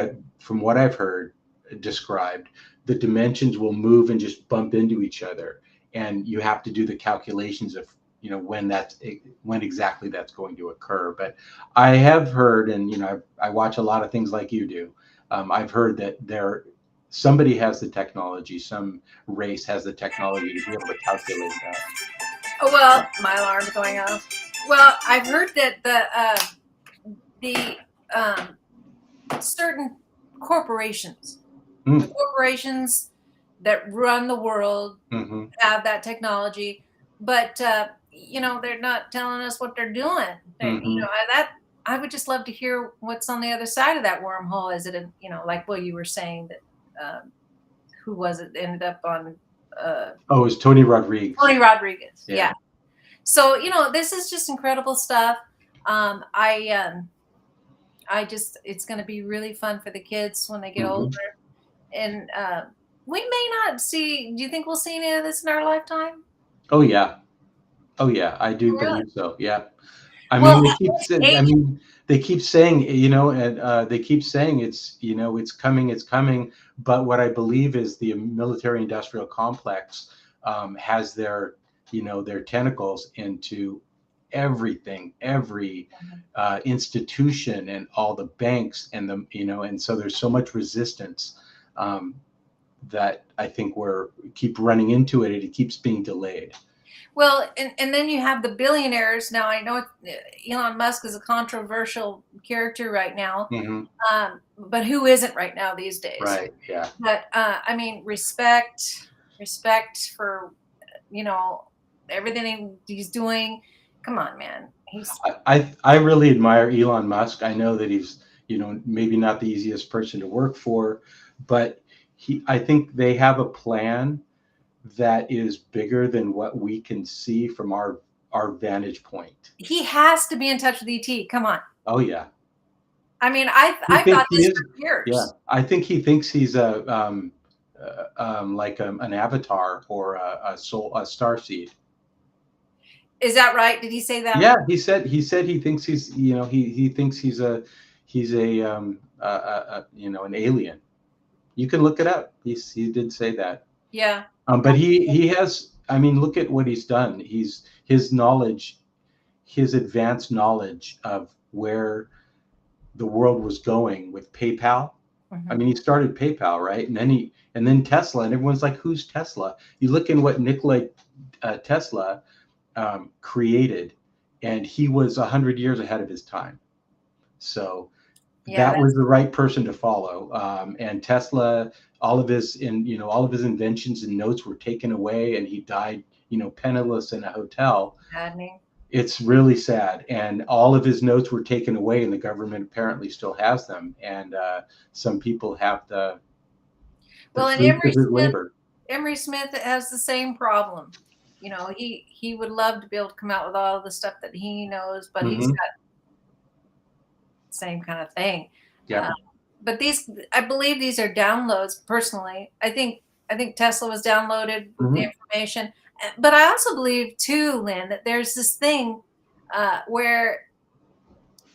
I've heard described. The dimensions will move and just bump into each other, and you have to do the calculations of when exactly that's going to occur. But I have heard, and I watch a lot of things like you do. I've heard that somebody has the technology, some race has the technology to be able to calculate that. Oh well, my alarm's going off. Well, I've heard that the certain corporations, the Mm. corporations that run the world Hmm. have that technology, but they're not telling us what they're doing. Hmm. I would just love to hear what's on the other side of that wormhole. Is it like well you were saying that who was it ended up on uh, Oh, it's Tony Rodriguez. Tony Rodriguez? Yeah. Yeah. So this is just incredible stuff. I just it's going to be really fun for the kids when they get older, Hmm. and we may not see. Do you think we'll see any of this in our lifetime? Oh yeah. Oh yeah. I do Really? believe so. Yeah. I Well, mean, at what age? they keep saying, and they keep saying it's coming, it's coming. But what I believe is the military-industrial complex has their tentacles into everything, every institution, and all the banks, and so there's so much resistance um, that I think we're keep running into it, and it keeps being delayed. Well, and then you have the billionaires. Now I know Elon Musk is a controversial character right now, Hmm. but who isn't right now these days? Right. Yeah. But I mean, respect for you know everything he's doing. Come on, man. I really admire Elon Musk. I know that he's, maybe not the easiest person to work for, but I think they have a plan that is bigger than what we can see from our vantage point. He has to be in touch with ET. Come on. Oh yeah. I mean, He I've thinks thought he this is. for years. Yeah, I think he thinks he's like an avatar or a star seed. Is that right? Did he say that? Yeah, he thinks he's, he thinks he's a an alien. You can look it up. He did say that. Yeah. But he has. I mean, look at what he's done. His knowledge, his advanced knowledge of where the world was going with PayPal. I mean, he started PayPal, right? And then Tesla, and everyone's like, "Who's Tesla?" You look in what Nikola Tesla created, and he was 100 years ahead of his time. So that was the right person to follow. And Tesla, all of his inventions and notes were taken away, and he died, penniless in a hotel. Maddening. It's really sad. And all of his notes were taken away, and the government apparently still has them. And some people have the fruits of his labor. Emery Smith has the same problem. He would love to be able to come out with all the stuff that he knows, but he's got the same kind of thing. Yeah. But I believe these are downloads. Personally, I think Tesla was downloaded with the information. But I also believe too, Lynn, that there's this thing where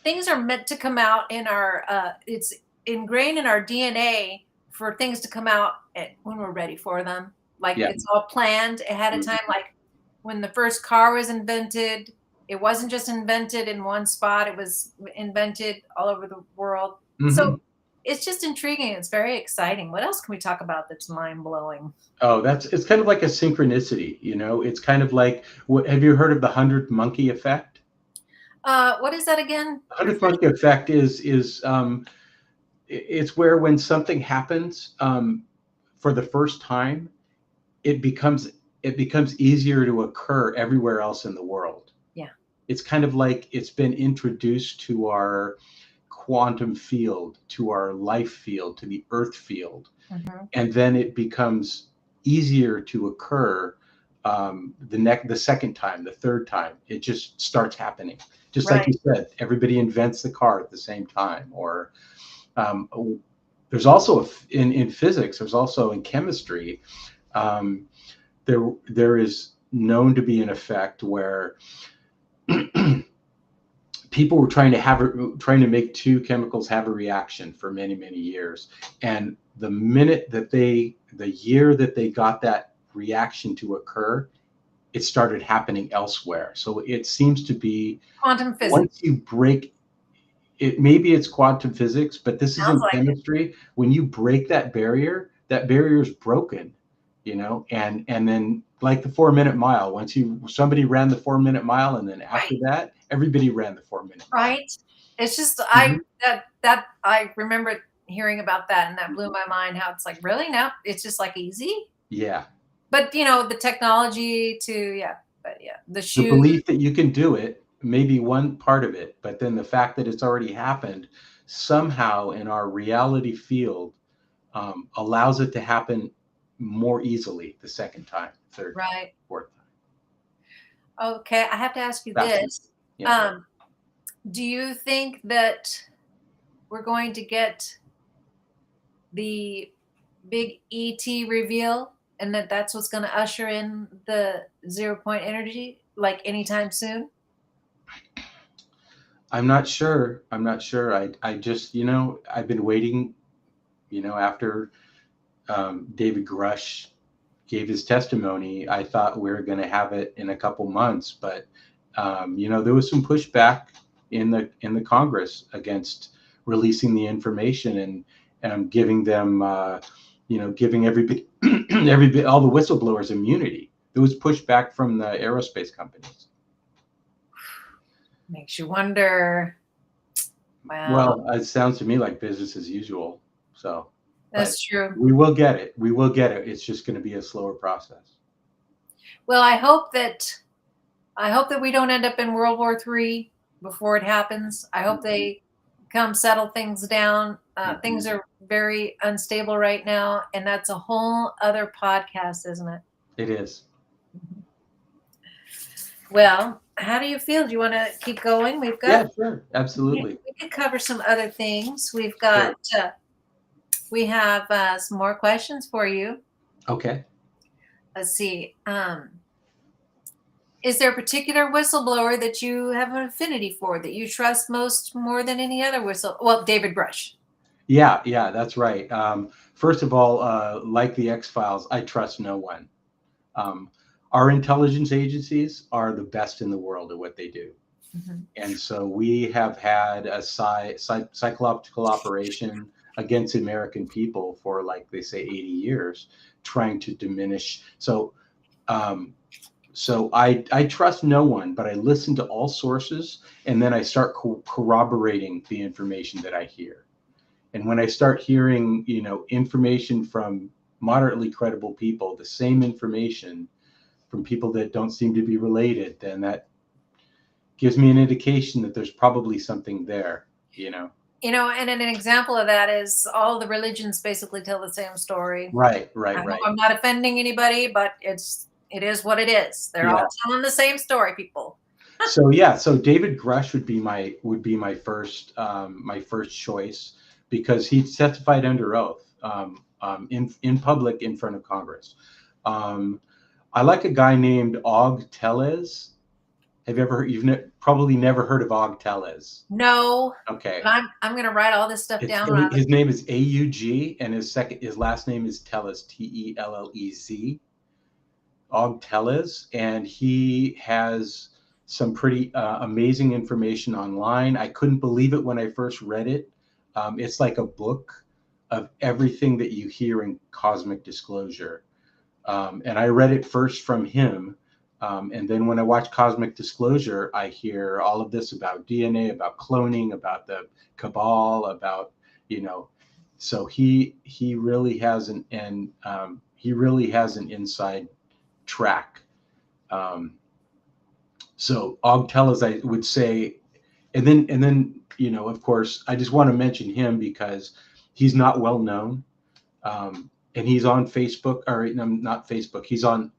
things are meant to come out in our. It's ingrained in our DNA for things to come out when we're ready for them. Like it's all planned ahead of time. Like when the first car was invented, it wasn't just invented in one spot. It was invented all over the world. So it's just intriguing. It's very exciting. What else can we talk about that's mind blowing? Oh, it's kind of like a synchronicity. It's kind of like, have you heard of the 100th monkey effect? What is that again? 100th monkey effect is it's where when something happens for the first time, it becomes easier to occur everywhere else in the world. Yeah. It's kind of like it's been introduced to our quantum field, to our life field, to the earth field. And then it becomes easier to occur the second time, the third time. It just starts happening. Just like you said, everybody invents the car at the same time. Or there's also in physics, there's also in chemistry, there is known to be an effect where people were trying to make two chemicals have a reaction for many, many years. And the year that they got that reaction to occur, it started happening elsewhere. So it seems to be quantum physics. Once you break it, maybe it's quantum physics, but this is in chemistry. When you break that barrier is broken, and then like the 4-minute mile, somebody ran the 4-minute mile, and then after that, everybody ran the 4-minute mile. Right. It's just, I remember hearing about that, and that blew my mind, how it's like, really? Now it's just like easy. Yeah. But the technology the belief that you can do it may be one part of it, but then the fact that it's already happened somehow in our reality field allows it to happen more easily the second time, third time, fourth time. Okay, I have to ask you this. Yeah. Do you think that we're going to get the big ET reveal, and that's what's going to usher in the 0 point energy, like anytime soon? I'm not sure. I just, I've been waiting, after David Grush gave his testimony, I thought we were going to have it in a couple months, but there was some pushback in the Congress against releasing the information and giving them, giving everybody, all the whistleblowers immunity. There was pushback from the aerospace companies. Makes you wonder. Wow. Well, it sounds to me like business as usual. So that's true. We will get it. It's just going to be a slower process. Well, I hope that I hope that we don't end up in World War III before it happens. I hope they come settle things down. Things are very unstable right now, and that's a whole other podcast, isn't it? It is. Well, how do you feel? Do you want to keep going? We've got. Yeah, sure, absolutely. We could cover some other things. We've got. Sure. We have some more questions for you. Okay. Let's see. Is there a particular whistleblower that you have an affinity for, that you trust more than any other Well, David Brush. Yeah, that's right. First of all, like the X-Files, I trust no one. Our intelligence agencies are the best in the world at what they do. Mm-hmm. And so we have had a psychological operation against American people for, like they say, 80 years, trying to diminish. So I trust no one, but I listen to all sources, and then I start corroborating the information that I hear. And when I start hearing, information from moderately credible people, the same information from people that don't seem to be related, then that gives me an indication that there's probably something there, and an example of that is all the religions basically tell the same story. Right. I'm not offending anybody, but it is what it is. They're all telling the same story, people. So David Grush would be my first choice, because he testified under oath in public in front of Congress. I like a guy named Og Tellez. Have you ever heard? You've probably never heard of Og Tellez. No. Okay. I'm going to write all this stuff down. His name is Aug, and his last name is Tellez, Tellez. Og Tellez, and he has some pretty amazing information online. I couldn't believe it when I first read it. It's like a book of everything that you hear in Cosmic Disclosure. And I read it first from him. And then when I watch Cosmic Disclosure, I hear all of this about DNA, about cloning, about the cabal, about, so he really has an inside track. So Og Tellez, I would say, and then of course, I just want to mention him because he's not well known, and he's on Facebook, or not Facebook. He's on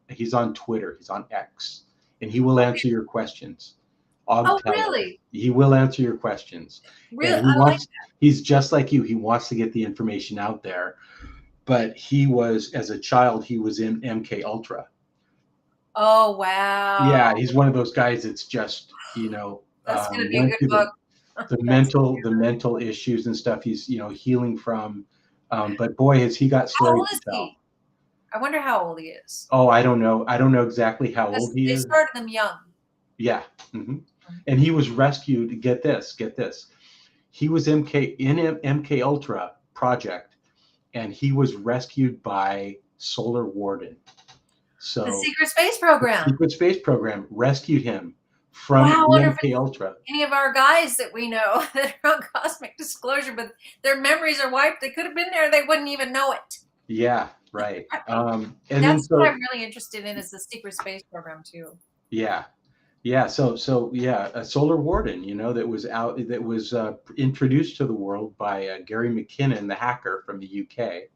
Twitter. He's on X, and he will answer your questions. Og Tellez, really? He will answer your questions. Really, he's just like you. He wants to get the information out there, but as a child, he was in MK Ultra. Oh wow! Yeah, he's one of those guys that's just that's going to be a good book. The mental issues and stuff he's healing from, but boy, has he got stories to tell. He? I wonder how old he is. Oh, I don't know exactly how old he is. They started him young. Yeah, and he was rescued. Get this. He was in MK Ultra project, and he was rescued by Solar Warden. So the secret space program rescued him from MK Ultra. Any of our guys that we know that are on Cosmic Disclosure, but their memories are wiped. They could have been there. They wouldn't even know it. Yeah, right. And that's what I'm really interested in, is the secret space program too. Yeah. So a Solar Warden, that was introduced to the world by Gary McKinnon, the hacker from the UK.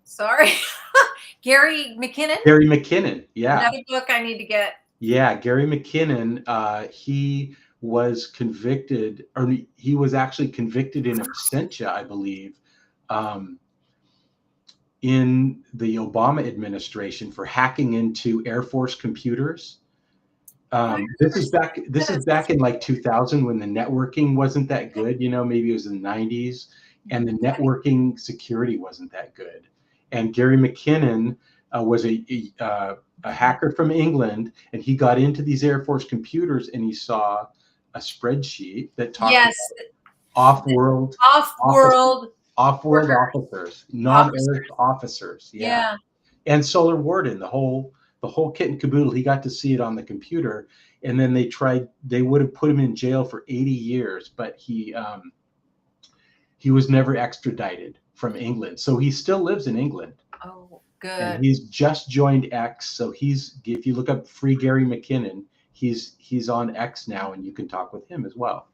Sorry. Gary McKinnon? Gary McKinnon, yeah. Another book I need to get. Yeah, Gary McKinnon, he was convicted, or he was actually convicted in absentia, I believe, in the Obama administration for hacking into Air Force computers. This is back in like 2000, when the networking wasn't that good, maybe it was in the 90s, and the networking security wasn't that good. And Gary McKinnon was a hacker from England, and he got into these Air Force computers, and he saw a spreadsheet that talked about off-world officers, non-Earth officers. Yeah. And Solar Warden, the whole kit and caboodle. He got to see it on the computer, and then they would have put him in jail for 80 years, but he was never extradited from England. So he still lives in England. Oh. Good. he's just joined X. So if you look up Free Gary McKinnon, he's on X now, and you can talk with him as well.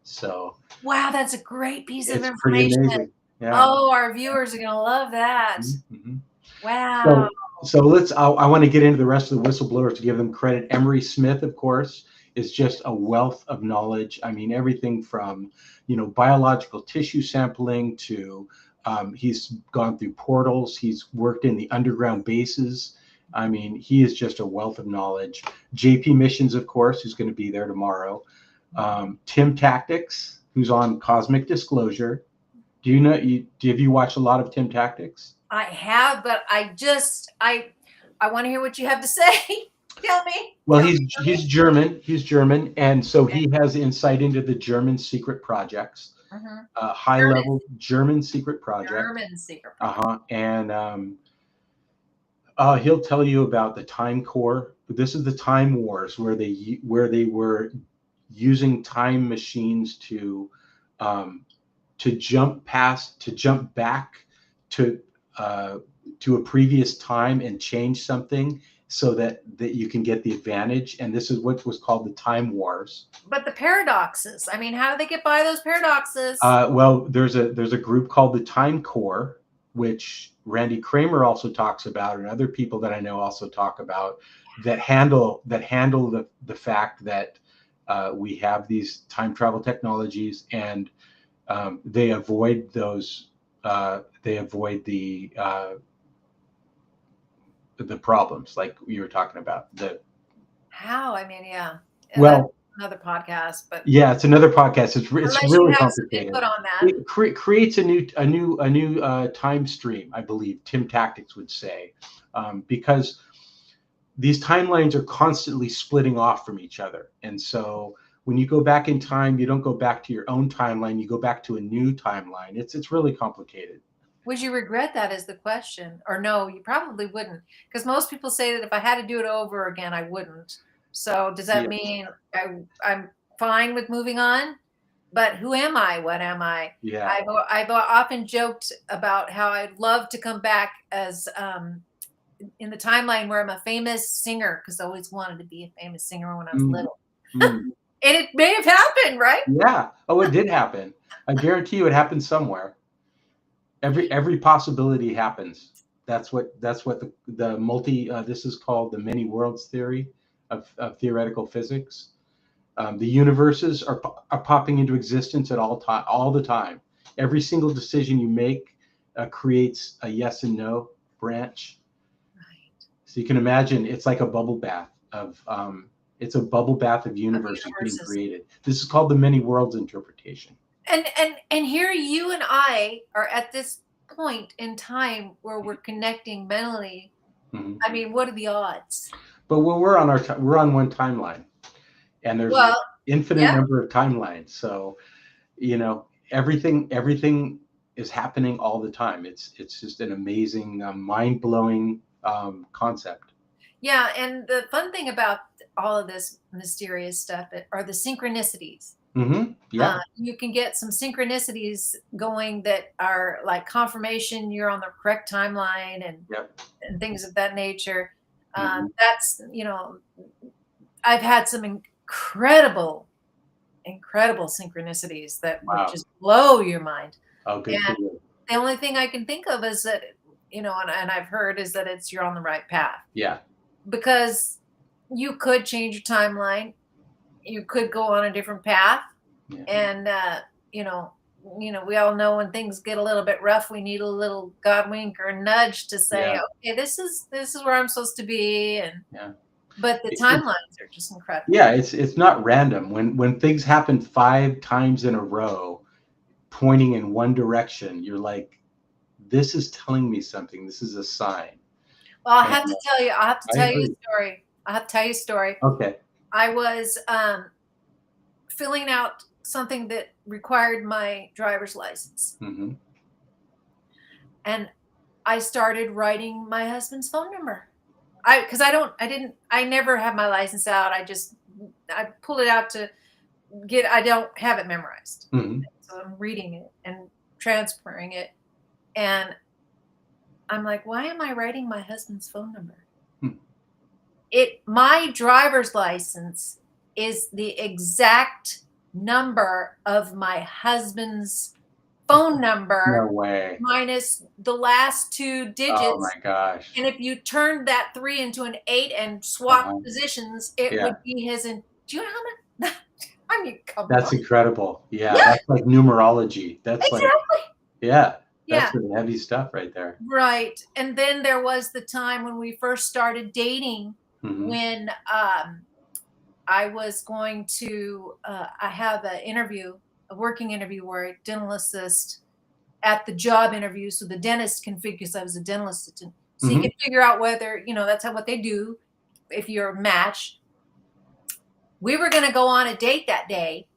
So Wow, that's a great piece of it's pretty information. amazing. Yeah. Oh, our viewers are going to love that. Mm-hmm. Wow. So I want to get into the rest of the whistleblowers to give them credit. Emery Smith, of course, is just a wealth of knowledge. I mean, everything from, biological tissue sampling to he's gone through portals. He's worked in the underground bases. I mean, he is just a wealth of knowledge. JP Missions, of course, who's going to be there tomorrow. Tim Tactics, who's on Cosmic Disclosure. Have you watched a lot of Tim Tactics? I have, but I want to hear what you have to say. Tell me. Well, Tell he's German. He's German, and so he has insight into the German secret projects, Mhm. high-level German secret project. German secret project. And he'll tell you about the Time Core. This is the Time Wars, where they were using time machines to jump back to a previous time and change something so that you can get the advantage. And this is what was called the Time Wars. But the paradoxes, I mean, how do they get by those paradoxes? Well, there's a group called the Time Core, which Randy Kramer also talks about, and other people that I know also talk about, that handle the fact that we have these time travel technologies, and they avoid those. They avoid the problems like you were talking about. How? I mean, yeah. Well, that's another podcast, but yeah, it's another podcast. It's unless really you have complicated. some input on that. It creates a new time stream, I believe Tim Tactics would say, because these timelines are constantly splitting off from each other, and so when you go back in time, you don't go back to your own timeline. You go back to a new timeline. It's really complicated. Would you regret that is the question? Or no, you probably wouldn't. Because most people say that if I had to do it over again, I wouldn't. So does that mean I'm fine with moving on? But who am I? What am I? Yeah. I've often joked about how I'd love to come back as in the timeline where I'm a famous singer, because I always wanted to be a famous singer when I was little. And it may have happened, right? Yeah. Oh, it did happen. I guarantee you it happened somewhere. Every possibility happens. That's what the multi. This is called the many worlds theory of theoretical physics. The universes are popping into existence at all the time. Every single decision you make creates a yes and no branch. Right. So you can imagine it's like a bubble bath of it's a bubble bath of universes being created. This is called the many worlds interpretation. And here you and I are at this point in time where we're connecting mentally. Mm-hmm. I mean, what are the odds? But when we're on one timeline, and there's an infinite number of timelines. So, everything is happening all the time. It's just an amazing, mind-blowing concept. Yeah, and the fun thing about all of this mysterious stuff are the synchronicities. Mm-hmm. Yeah. You can get some synchronicities going that are like confirmation you're on the correct timeline and things of that nature. That's, I've had some incredible synchronicities that would just blow your mind. Oh, good for you. The only thing I can think of is that, and I've heard is that you're on the right path. Yeah. Because you could change your timeline. You could go on a different path. Yeah. And, we all know when things get a little bit rough, we need a little God wink or a nudge to say, okay, this is where I'm supposed to be. And but the timelines are just incredible. Yeah, it's not random. When things happen 5 times in a row, pointing in one direction, you're like, this is telling me something. This is a sign. Well, I have to tell you a story. Okay. I was filling out something that required my driver's license. Mm-hmm. And I started writing my husband's phone number. I never have my license out. I pulled it out I don't have it memorized. Mm-hmm. So I'm reading it and transferring it. And I'm like, why am I writing my husband's phone number? Hmm. My driver's license is the exact number of my husband's phone number No way. minus the last two Oh my digits. gosh. And if you turned that 3 into an 8 and swapped Uh-huh. positions, it Yeah. would be his. And do you know how much? I mean, come That's on. incredible. Yeah, Yeah, that's like numerology. That's like, exactly. yeah, Yeah. that's some heavy stuff right there. Right. And then there was the time when we first started dating Mhm. when I was going to, I have an interview, a working interview where a dental assist at the job interview. So the dentist can figure, because I was a dental assistant. So you Mhm. can figure out whether, that's what they do if you're a match. We were going to go on a date that day.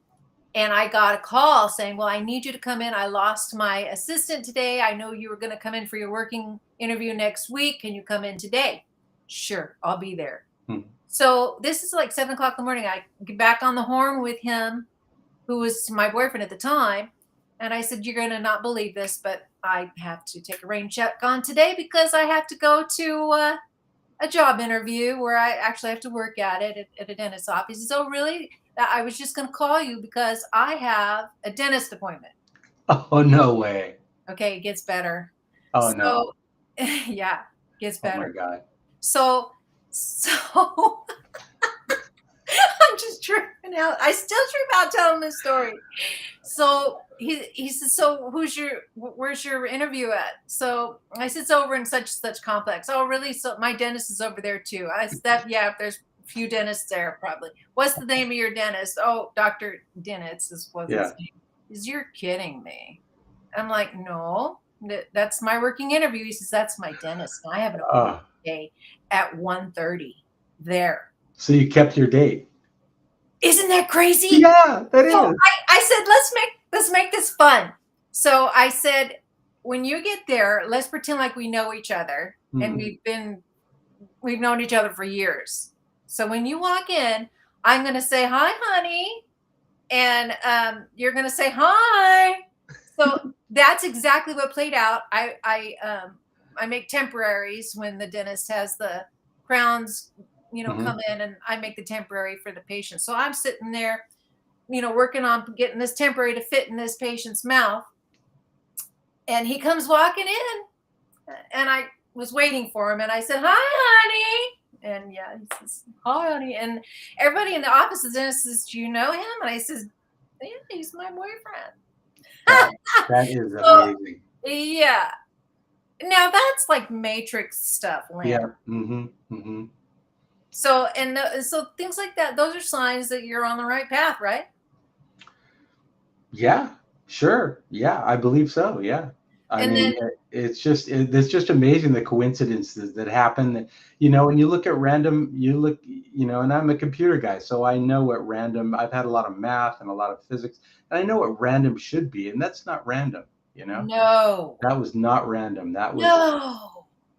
And I got a call saying, well, I need you to come in. I lost my assistant today. I know you were going to come in for your working interview next week. Can you come in today? Sure, I'll be there. Mhm. So this is like 7 o'clock in the morning. I get back on the horn with him, who was my boyfriend at the time. And I said, you're going to not believe this, but I have to take a rain check on today because I have to go to a job interview where I actually have to work at a dentist's office. He says, oh, really? I was just going to call you because I have a dentist appointment. Oh, no way. Okay, it gets better. Oh, So, no. yeah, gets Oh my better. God. So I'm just tripping out. I still trip out telling this story. So he says, so where's your interview at? So I said, it's over in such complex. Oh, really? So my dentist is over there too. I said, yeah, there's a few dentists there probably. What's the name of your dentist? Oh, Dr. Dentist was his Yeah. name. He says, you're kidding me. I'm like, no, that's my working interview. He says, that's my dentist. And I have an appointment Oh, today at 1:30 there. so you kept your date. Isn't that crazy? Yeah, that So is. I said, let's make this fun. So I said, when you get there, let's pretend like we know each other and Mhm. we've known each other for years. So when you walk in, I'm gonna say, hi, honey, and you're gonna say hi. So that's exactly what played out. I make temporaries when the dentist has the crowns, Mhm. come in, and I make the temporary for the patient. So I'm sitting there, working on getting this temporary to fit in this patient's mouth. And he comes walking in, and I was waiting for him, and I said, hi, honey. And yeah, he says, hi, honey. And everybody in the office is in, says, do you know him? And I says, yeah, he's my boyfriend. That that is So, amazing. yeah. Now that's like Matrix stuff, Lynn. Yeah. Mhm. Mhm. So, so things like that, those are signs that you're on the right path, right? Yeah, sure. Yeah, I believe so. Yeah. I And mean, then, it's just amazing the coincidences that happen. That, when you look at random, and I'm a computer guy, so I know what random. I've had a lot of math and a lot of physics, and I know what random should be, and that's not random. no, That was not random. no.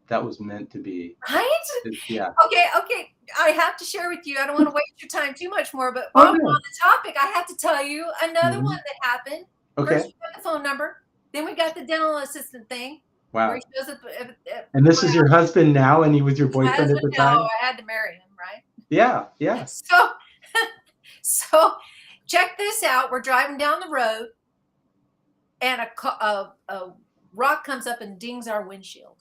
That was meant to be. Right? Yeah. Okay. I have to share with you. I don't want to waste your time too much more, but Oh while we're no. on the topic, I have to tell you another one Mhm. that happened. First, Okay. we got the phone number, then we got the dental assistant thing where he Wow. shows up at And this is your husband now, and he was your my boyfriend at husband. the No, time. I had to marry him, right? Yeah. Yeah. So, so check this out. We're driving down the road, and a rock comes up and dings our windshield.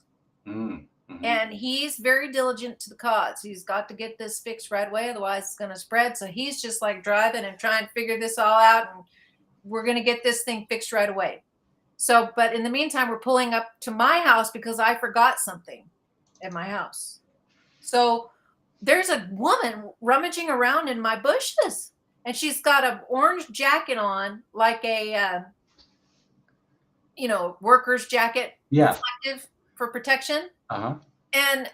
Mm. Mhm. And he's very diligent to the cause. He's got to get this fixed right away, otherwise it's going to spread. So he's just like driving and trying to figure this all out, and we're going to get this thing fixed right away. So, but in the meantime, we're pulling up to my house because I forgot something at my house. So there's a woman rummaging around in my bushes, and she's got an orange jacket on, like a worker's jacket, Yeah. reflective for protection. Uh-huh. And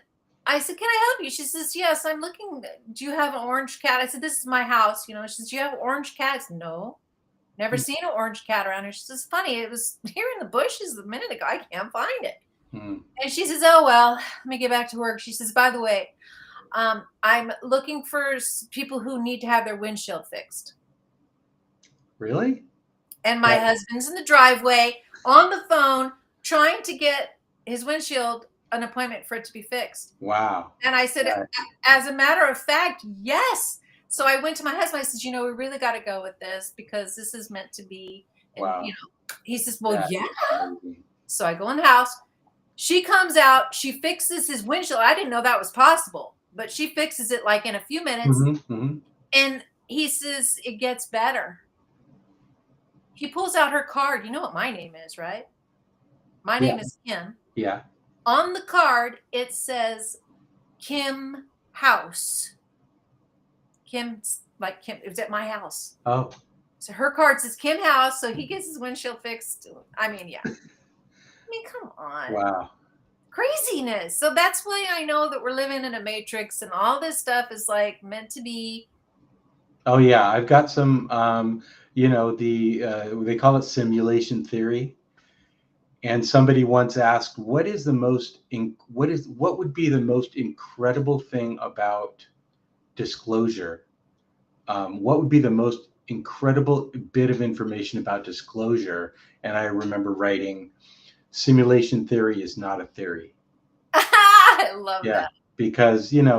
I said, can I help you? She says, yes, I'm looking. Do you have an orange cat? I said, this is my house. She says, do you have orange cats? No, never seen an orange cat around here. She says, funny, it was here in the bushes a minute ago. I can't find it. Mm. And she says, oh, well, let me get back to work. She says, by the way, I'm looking for people who need to have their windshield fixed. Really? And my That husband's in the driveway on the phone trying to get his windshield an appointment for it to be fixed. Wow. And I said, Yeah. as a matter of fact, yes. So I went to my husband. I said, we really got to go with this because this is meant to be. And, Wow. he says, well, That yeah. is amazing. So I go in the house. She comes out. She fixes his windshield. I didn't know that was possible, but she fixes it like in a few minutes. And he says, it gets better. He pulls out her card. You know what my name is, right? My name is Kim. Yeah. On the card, it says Kim House. Kim's like Kim. It was at my house. Oh. So her card says Kim House. So he gets his windshield fixed. I mean, yeah. Come on. Wow. Craziness. So that's why I know that we're living in a matrix and all this stuff is like meant to be. Oh yeah, I've got some. They call it simulation theory. And somebody once asked, what would be the most incredible thing about disclosure? What would be the most incredible bit of information about disclosure? And I remember writing, simulation theory is not a theory. I love that. Because, there's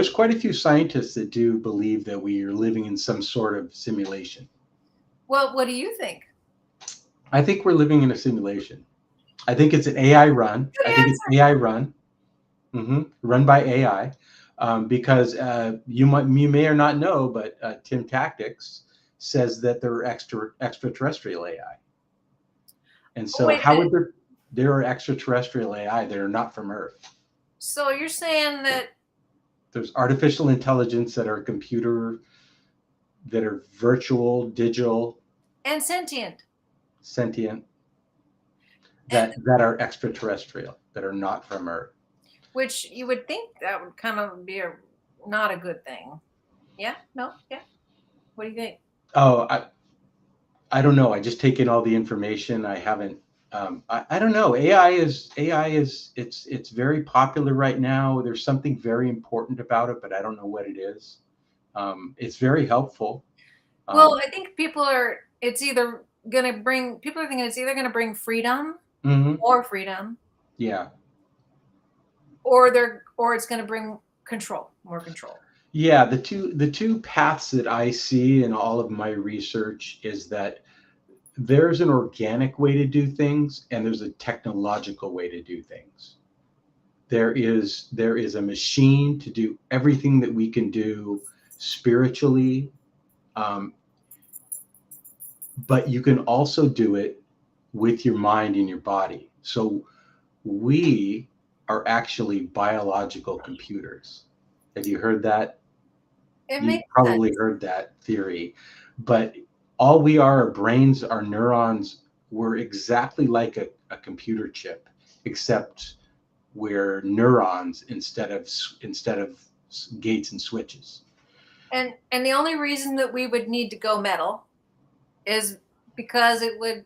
quite a few scientists that do believe that we are living in some sort of simulation. Well, what do you think? I think we're living in a simulation. I think it's an AI run. Good I think it's AI run, run by AI, because you may or not know, but Tim Tactics says that they're extraterrestrial AI. And so how would there are extraterrestrial AI that are not from Earth? So you're saying that there's artificial intelligence that are that are virtual, digital, and sentient, that are extraterrestrial, that are not from Earth. Which you would think that would kind of be not a good thing. Yeah? No? Yeah? What do you think? Oh, I don't know. I just take in all the information. I haven't. I don't know. AI is it's very popular right now. There's something very important about it, but I don't know what it is. It's very helpful. Well, I think people are either going to bring freedom or freedom. Yeah. Or it's going to bring more control. Yeah, the two paths that I see in all of my research is that there's an organic way to do things and there's a technological way to do things. There is a machine to do everything that we can do spiritually, but you can also do it with your mind and your body. So we are actually biological computers. Have you heard that? You probably heard that theory, but all we are brains, our neurons, we're exactly like a computer chip, except we're neurons instead of gates and switches. And the only reason that we would need to go metal is because it would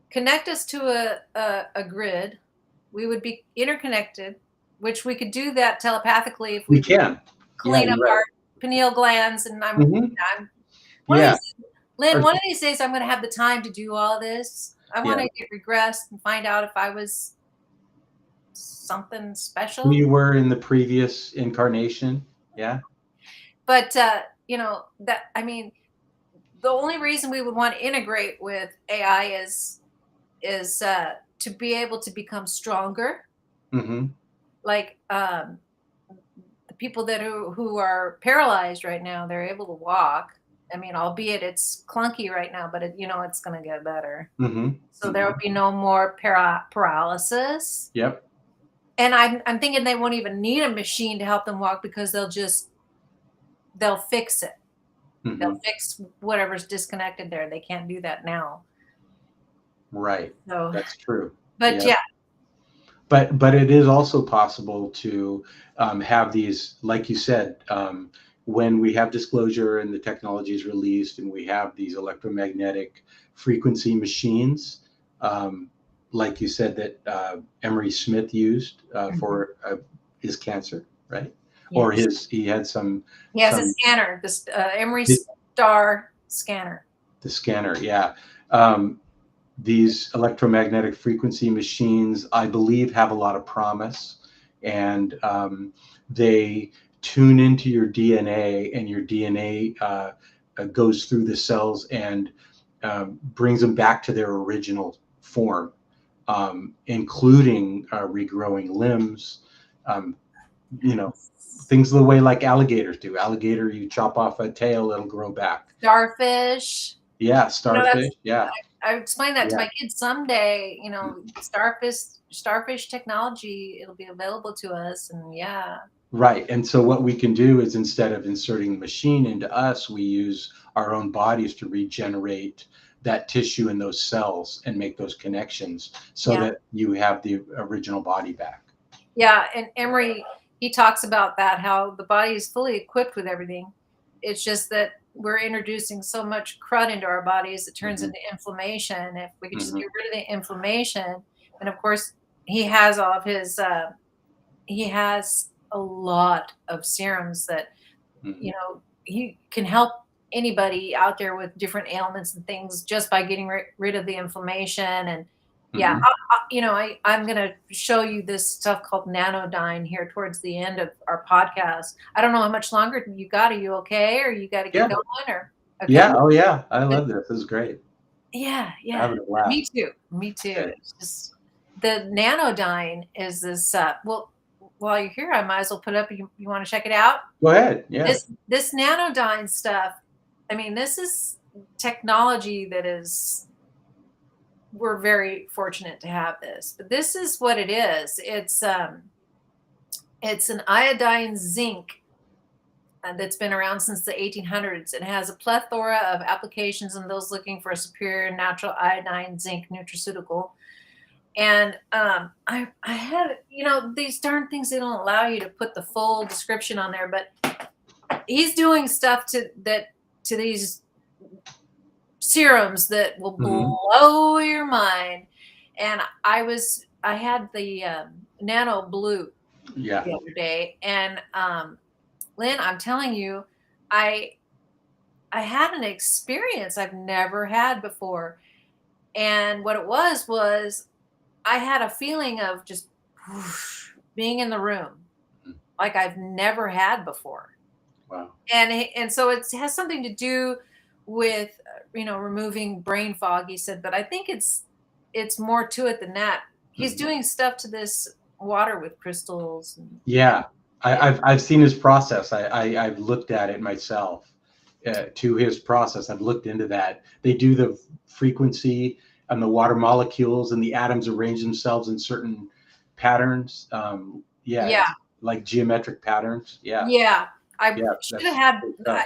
connect us to a grid. We would be interconnected, which we could do that telepathically if we can clean up our pineal glands. And Lynn, one of these days I'm going to have the time to do all this. I want to get regressed and find out if I was something special. Who you were in the previous incarnation. Yeah. But, the only reason we would want to integrate with AI is to be able to become stronger. Like the people who are paralyzed right now, they're able to walk. I mean, albeit it's clunky right now, but it's going to get better. So there will be no more paralysis. Yep. And I'm thinking they won't even need a machine to help them walk because they'll fix it. They'll fix whatever's disconnected there. They can't do that now. Right. So that's true. But But it is also possible to have these, like you said, when we have disclosure and the technology is released and we have these electromagnetic frequency machines, like you said, that Emery Smith used for his cancer, right? Yes. Or he had some. He has a scanner, this Emery Star scanner. The scanner, yeah. these electromagnetic frequency machines, I believe, have a lot of promise, and they tune into your DNA, and your DNA goes through the cells and brings them back to their original form, including regrowing limbs, um, you know, things the way like alligators do. Alligator, you chop off a tail, it'll grow back. Starfish. Yeah, You know, starfish. Yeah, I explain that to yeah. my kids someday. You know, starfish technology. It'll be available to us, and yeah, Right. And so what we can do is, instead of inserting the machine into us, we use our own bodies to regenerate that tissue and those cells and make those connections so yeah. that you have the original body back. Yeah, and Emery, he talks about that, how the body is fully equipped with everything. It's just that we're introducing so much crud into our bodies, it turns Hmm. into inflammation. If we could just Hmm. get rid of the inflammation, and of course, he has all of his, he has a lot of serums that, Hmm. you know, he can help anybody out there with different ailments and things just by getting rid of the inflammation. And yeah, Hmm. you know, I'm going to show you this stuff called nanodyne here towards the end of our podcast. I don't know how much longer you got. Are you okay? Or you got to get Yeah. going? Or okay. Yeah. Oh, yeah. I Good. love this. This is great. Yeah, yeah. Having a blast. Me too. Me too. Okay. It's just the nanodyne is this well, while you're here, I might as well put up, you want to check it out? Go ahead. Yeah. This nanodyne stuff, I mean, this is technology that is, we're very fortunate to have this. But this is what it is. It's an iodine zinc that's been around since the 1800s. It has a plethora of applications in those looking for a superior natural iodine zinc nutraceutical. And I had, you know, these darn things, they don't allow you to put the full description on there, but he's doing stuff to these serums that will Hmm. blow your mind. And I had the nano blue Yeah. the other day, and Lynn, I'm telling you, I I had an experience I've never had before. And what it was I had a feeling of just whoosh, being in the room like I've never had before. Wow. And so it has something to do with you know, removing brain fog, he said, but I think it's more to it than that. He's Hmm. doing stuff to this water with crystals, and Yeah. yeah, I've seen his process. I've looked at it myself. To his process, I've looked into that. They do the frequency and the water molecules and the atoms arrange themselves in certain patterns. Yeah, yeah, it's like geometric patterns. Yeah, yeah. I yeah, should have that's had good stuff.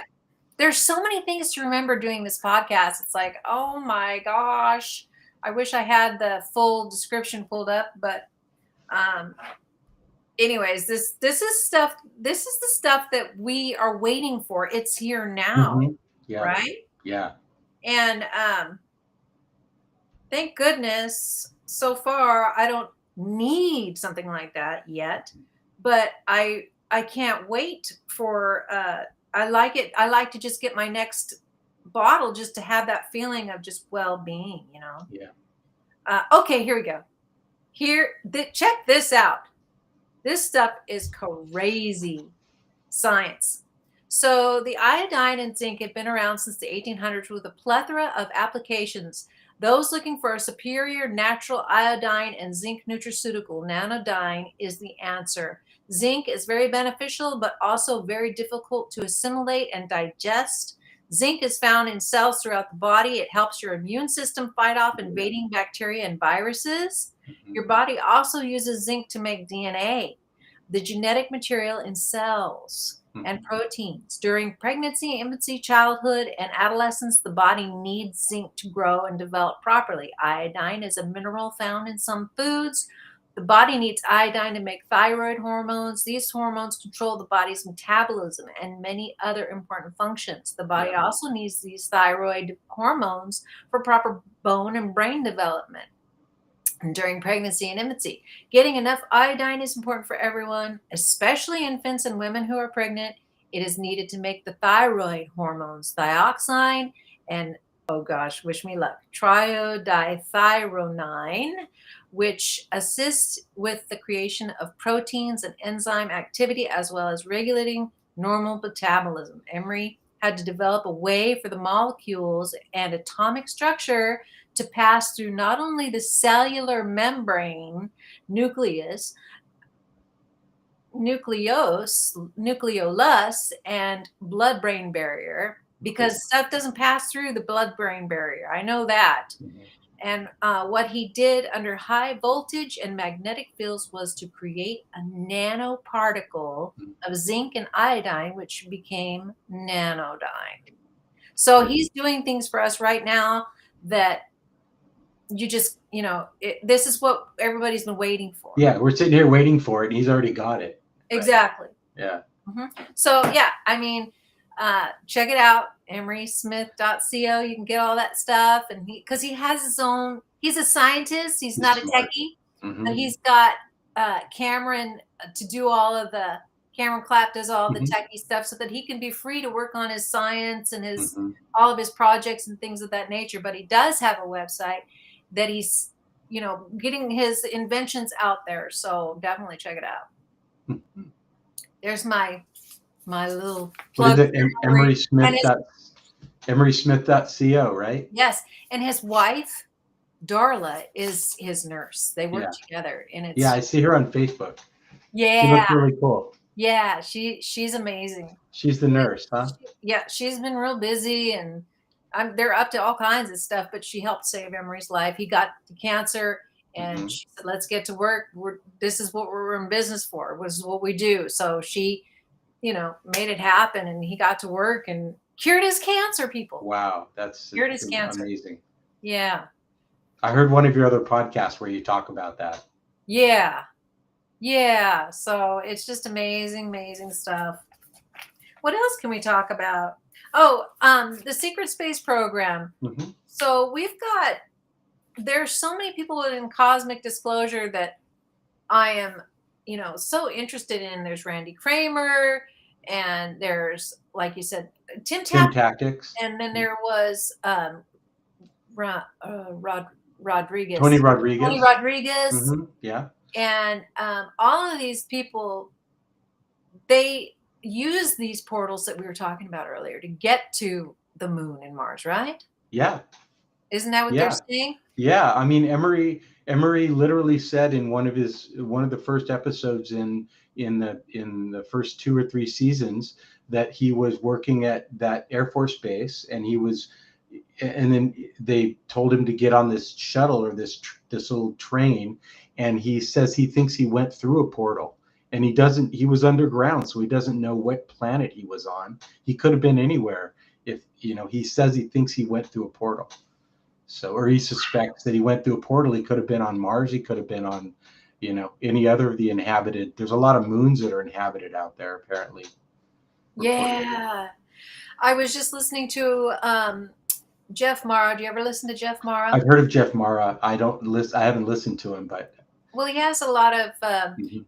there's so many things to remember doing this podcast. It's like, oh my gosh, I wish I had the full description pulled up, but um anyways, this is the stuff that we are waiting for. It's here now, Hmm. Yeah, right? yeah. And thank goodness so far I don't need something like that yet, but I can't wait for I like it. I like to just get my next bottle just to have that feeling of just well-being, you know. Yeah. Okay, here we go. Check this out. This stuff is crazy science. So the iodine and zinc have been around since the 1800s with a plethora of applications. Those looking for a superior natural iodine and zinc nutraceutical, nanodyne is the answer. Zinc is very beneficial, but also very difficult to assimilate and digest. Zinc is found in cells throughout the body. It helps your immune system fight off invading bacteria and viruses. Hmm. Your body also uses zinc to make DNA, the genetic material in cells and Hmm. proteins. During pregnancy, infancy, childhood, and adolescence, the body needs zinc to grow and develop properly. Iodine is a mineral found in some foods. The body needs iodine to make thyroid hormones. These hormones control the body's metabolism and many other important functions. The body Yeah. also needs these thyroid hormones for proper bone and brain development during pregnancy and infancy. Getting enough iodine is important for everyone, especially infants and women who are pregnant. It is needed to make the thyroid hormones, thioxine and oh gosh, wish me luck, triodithyronine, which assists with the creation of proteins and enzyme activity as well as regulating normal metabolism. Emery had to develop a way for the molecules and atomic structure to pass through not only the cellular membrane nucleus, nucleolus, and blood brain barrier, because stuff doesn't pass through the blood brain barrier. I know that. Mhm. And what he did under high voltage and magnetic fields was to create a nanoparticle of zinc and iodine, which became nanodyne. So he's doing things for us right now that you just, this is what everybody's been waiting for. Yeah, we're sitting here waiting for it, and he's already got it. Exactly. Yeah. So yeah, I mean, check it out, emerysmith.co. You can get all that stuff, and because he has his own. He's a scientist. He's not smart. a techie, Mhm. but he's got Cameron to do all of the. Cameron Clapp does all the techie stuff, so that he can be free to work on his science and his all of his projects and things of that nature. But he does have a website that he's, getting his inventions out there. So definitely check it out. There's my little plug. What is it? Emerysmith.co, right? Yes, and his wife Darla is his nurse. They work together, and it's I see her on Facebook. Yeah, she looks really cool. Yeah, she's amazing. She's the nurse, huh? She's been real busy, and they're up to all kinds of stuff. But she helped save Emery's life. He got cancer, and she said, "Let's get to work. This is what we're in business for. This is what we do." So she, made it happen, and he got to work and cured his cancer. People, wow, that's cured his cancer. Amazing. Yeah, I heard one of your other podcasts where you talk about that. Yeah. So it's just amazing stuff. What else can we talk about? Oh, the secret space program. So there's so many people in cosmic disclosure that I am, so interested in. There's Randy Kramer, and there's, like you said, Tim Tactics. and then there was Rodriguez. Tony Rodriguez. Yeah. And all of these people, they use these portals that we were talking about earlier to get to the moon and Mars, right? Yeah. Isn't that what they're saying? Yeah. I mean, Emery literally said in one of the first episodes in the first 2 or 3 seasons that he was working at that Air Force base, and then they told him to get on this shuttle or this little train, and he says he thinks he went through a portal, and he was underground, so he doesn't know what planet he was on. He could have been anywhere. If he says he thinks he went through a portal, or he suspects that he went through a portal. He could have been on Mars. He could have been on any other of the inhabited. There's a lot of moons that are inhabited out there, apparently. Yeah. I was just listening to Jeff Mara. Do you ever listen to Jeff Mara? I've heard of Jeff Mara. I haven't listened to him, but well, he has a lot of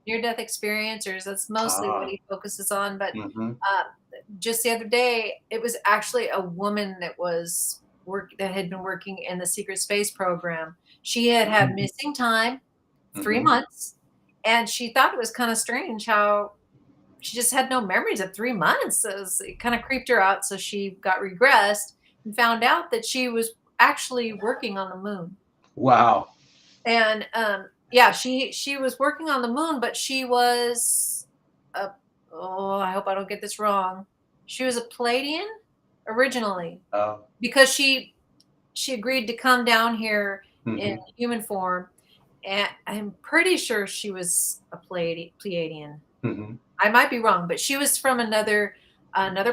near-death experiencers. That's mostly what he focuses on. But just the other day, it was actually a woman that had been working in the secret space program. She had missing time, 3 months, and she thought it was kind of strange how she just had no memories of 3 months. It kind of creeped her out, so she got regressed and found out that she was actually working on the moon. Wow. And she was working on the moon, but she was I hope I don't get this wrong. She was a Pleiadian originally. Oh. Because she agreed to come down here in human form, and I'm pretty sure she was a Pleiadian. I might be wrong, but she was from another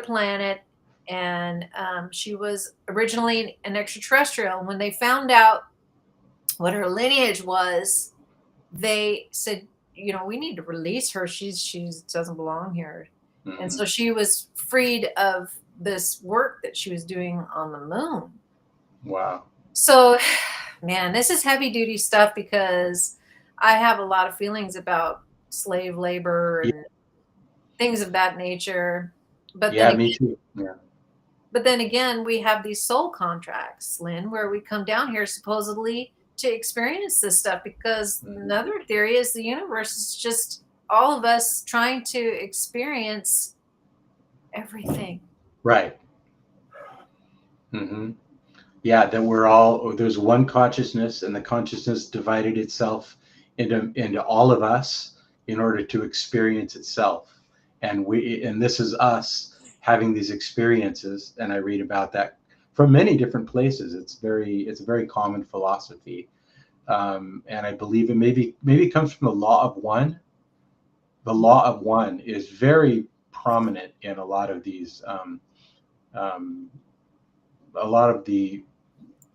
planet, and she was originally an extraterrestrial. And when they found out what her lineage was, they said, we need to release her. She doesn't belong here. And so she was freed of this work that she was doing on the moon. Wow. So, man, this is heavy duty stuff, because I have a lot of feelings about slave labor and things of that nature. But yeah, me too. Yeah. but then again, we have these soul contracts, Lynn, where we come down here supposedly to experience this stuff, because another theory is the universe is just all of us trying to experience everything. Right. Mm-hmm. Yeah, that we're all, there's one consciousness, and the consciousness divided itself into all of us in order to experience itself. And this is us having these experiences. And I read about that from many different places. It's a very common philosophy. And I believe it maybe it comes from the law of one. The law of one is very prominent in a lot of these, a lot of the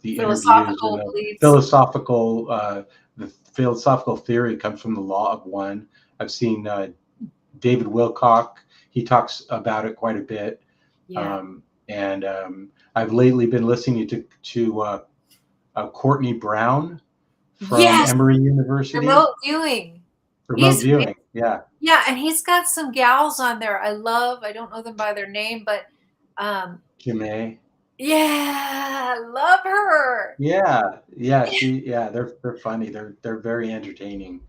interviews, and Philosophical beliefs. the philosophical theory comes from the law of one. I've seen David Wilcock. He talks about it quite a bit. Yeah. And I've lately been listening to Courtney Brown from Yes, Emory University. remote viewing. Remote viewing, yeah. Yeah, and he's got some gals on there I love. I don't know them by their name, but Charmaine. yeah, I love her. Yeah, they're funny. They're very entertaining.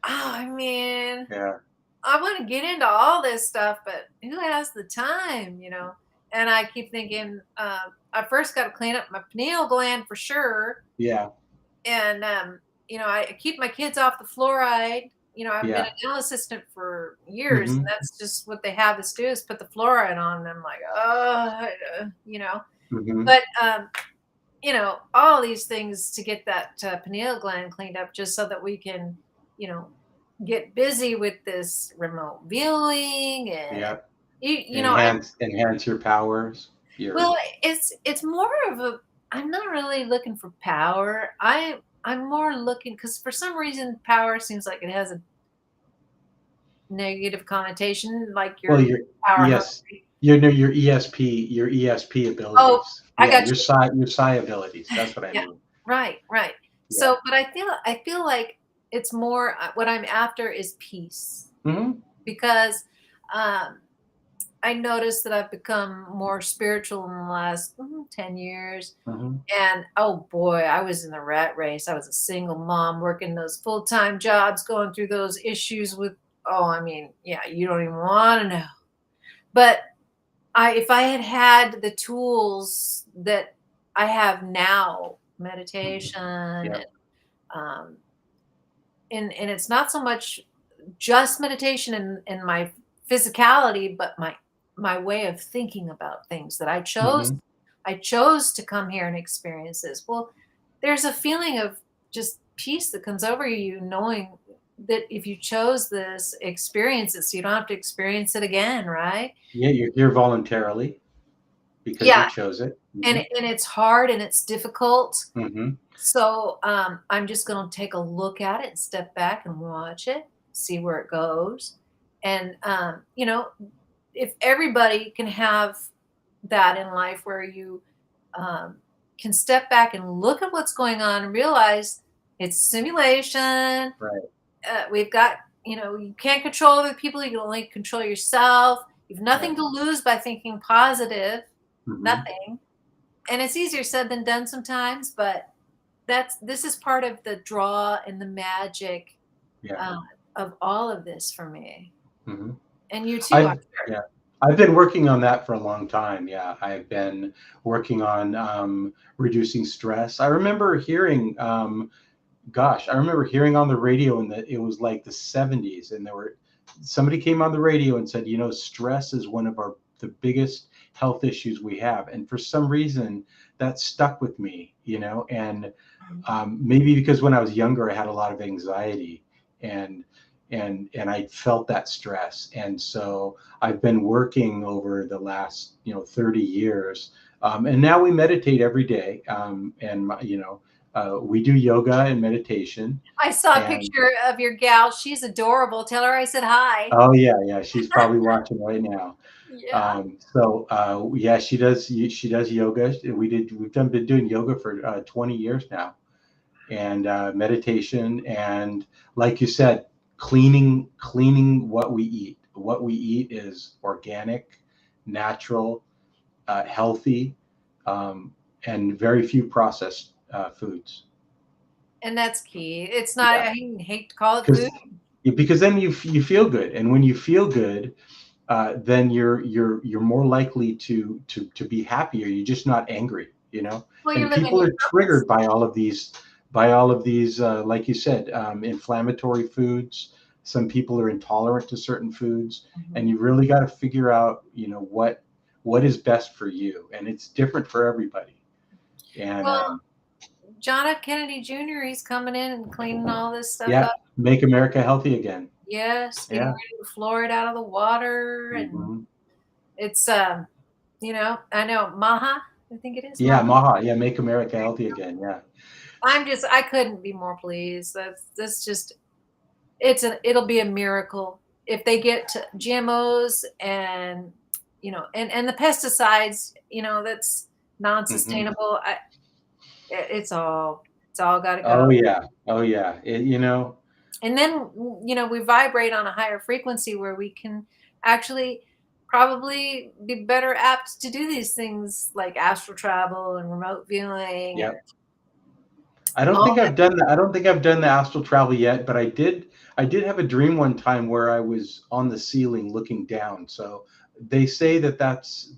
Oh, I mean, Yeah. I want to get into all this stuff, but who has the time, And I keep thinking, I first got to clean up my pineal gland for sure. Yeah. And, I keep my kids off the fluoride. I've been Yeah. a nail assistant for years, Mm-hmm. and that's just what they have us do is put the fluoride on. And I'm like, Mm-hmm. But, all these things to get that pineal gland cleaned up just so that we can, get busy with this remote viewing and, Yeah. I Enhance your powers. well, it's more of a, I'm not really looking for power. I'm more looking, because for some reason power seems like it has a negative connotation, like Well, your power yes, hungry. your ESP abilities. Oh, I got your psi abilities. That's what I yeah, mean. right. Yeah. So, but I feel like it's more what I'm after is peace, Mm-hmm. because I noticed that I've become more spiritual in the last 10 years. Mm-hmm. And oh boy, I was in the rat race. I was a single mom working those full-time jobs, going through those issues with, yeah, you don't even want to know. But if I had had the tools that I have now, meditation, Yeah. um, and it's not so much just meditation in my physicality, but my way of thinking about things that Mm-hmm. I chose to come here and experience this. Well, there's a feeling of just peace that comes over you, knowing that if you chose this, experience it, so you don't have to experience it again, right? Yeah, you're here voluntarily because Yeah, you chose it. and Mm-hmm. it's hard and it's difficult. Mm-hmm. So I'm just going to take a look at it and step back and watch it, see where it goes. And, if everybody can have that in life where you can step back and look at what's going on and realize it's simulation. Right. We've got, you can't control other people. You can only control yourself. You've nothing Right. to lose by thinking positive, Mm-hmm. nothing. And it's easier said than done sometimes, but this is part of the draw and the magic Yeah. of all of this for me. Mm-hmm. And you too, I'm sure. Yeah. I've been working on that for a long time. Yeah, I've been working on reducing stress. I remember hearing, I remember hearing on the radio it was like the 70s, and somebody came on the radio and said, stress is one of the biggest health issues we have. And for some reason that stuck with me, and maybe because when I was younger, I had a lot of anxiety, and I felt that stress. And so I've been working over the last, 30 years. And now we meditate every day. We do yoga and meditation. I saw a And picture of your gal. She's adorable. Tell her I said hi. oh yeah, she's probably watching right now. Yeah. Yeah, she does yoga. Been doing yoga for 20 years now, and meditation, and like you said, cleaning what we eat. What we eat is organic, natural, healthy, and very few processed foods. And that's key. It's not, Yeah, I hate to call it food. because then you feel good, and when you feel good, then you're more likely to be happier. You're just not angry, Well, you're And living people your are purpose. triggered by all of these, like you said, inflammatory foods. Some people are intolerant to certain foods, and you really got to figure out, what is best for you, and it's different for everybody. And Well, John F. Kennedy Jr., he's coming in and cleaning all this stuff yeah, up. make America healthy again. Yes, getting Yeah. rid of the fluoride out of the water. And Hmm. it's, I know Maha, I think it is Yeah, Maha. Maha. Yeah, make America healthy again. Yeah. I couldn't be more pleased. That's just, it'll be a miracle if they get to GMOs and, and the pesticides, that's Hmm. non-sustainable. It's all got to Oh go. yeah. Oh yeah. And then, we vibrate on a higher frequency where we can actually probably be better apt to do these things like astral travel and remote viewing and Yeah. I don't all think I've done that. I don't think I've done the astral travel yet, but I did have a dream one time where I was on the ceiling looking down. So they say that's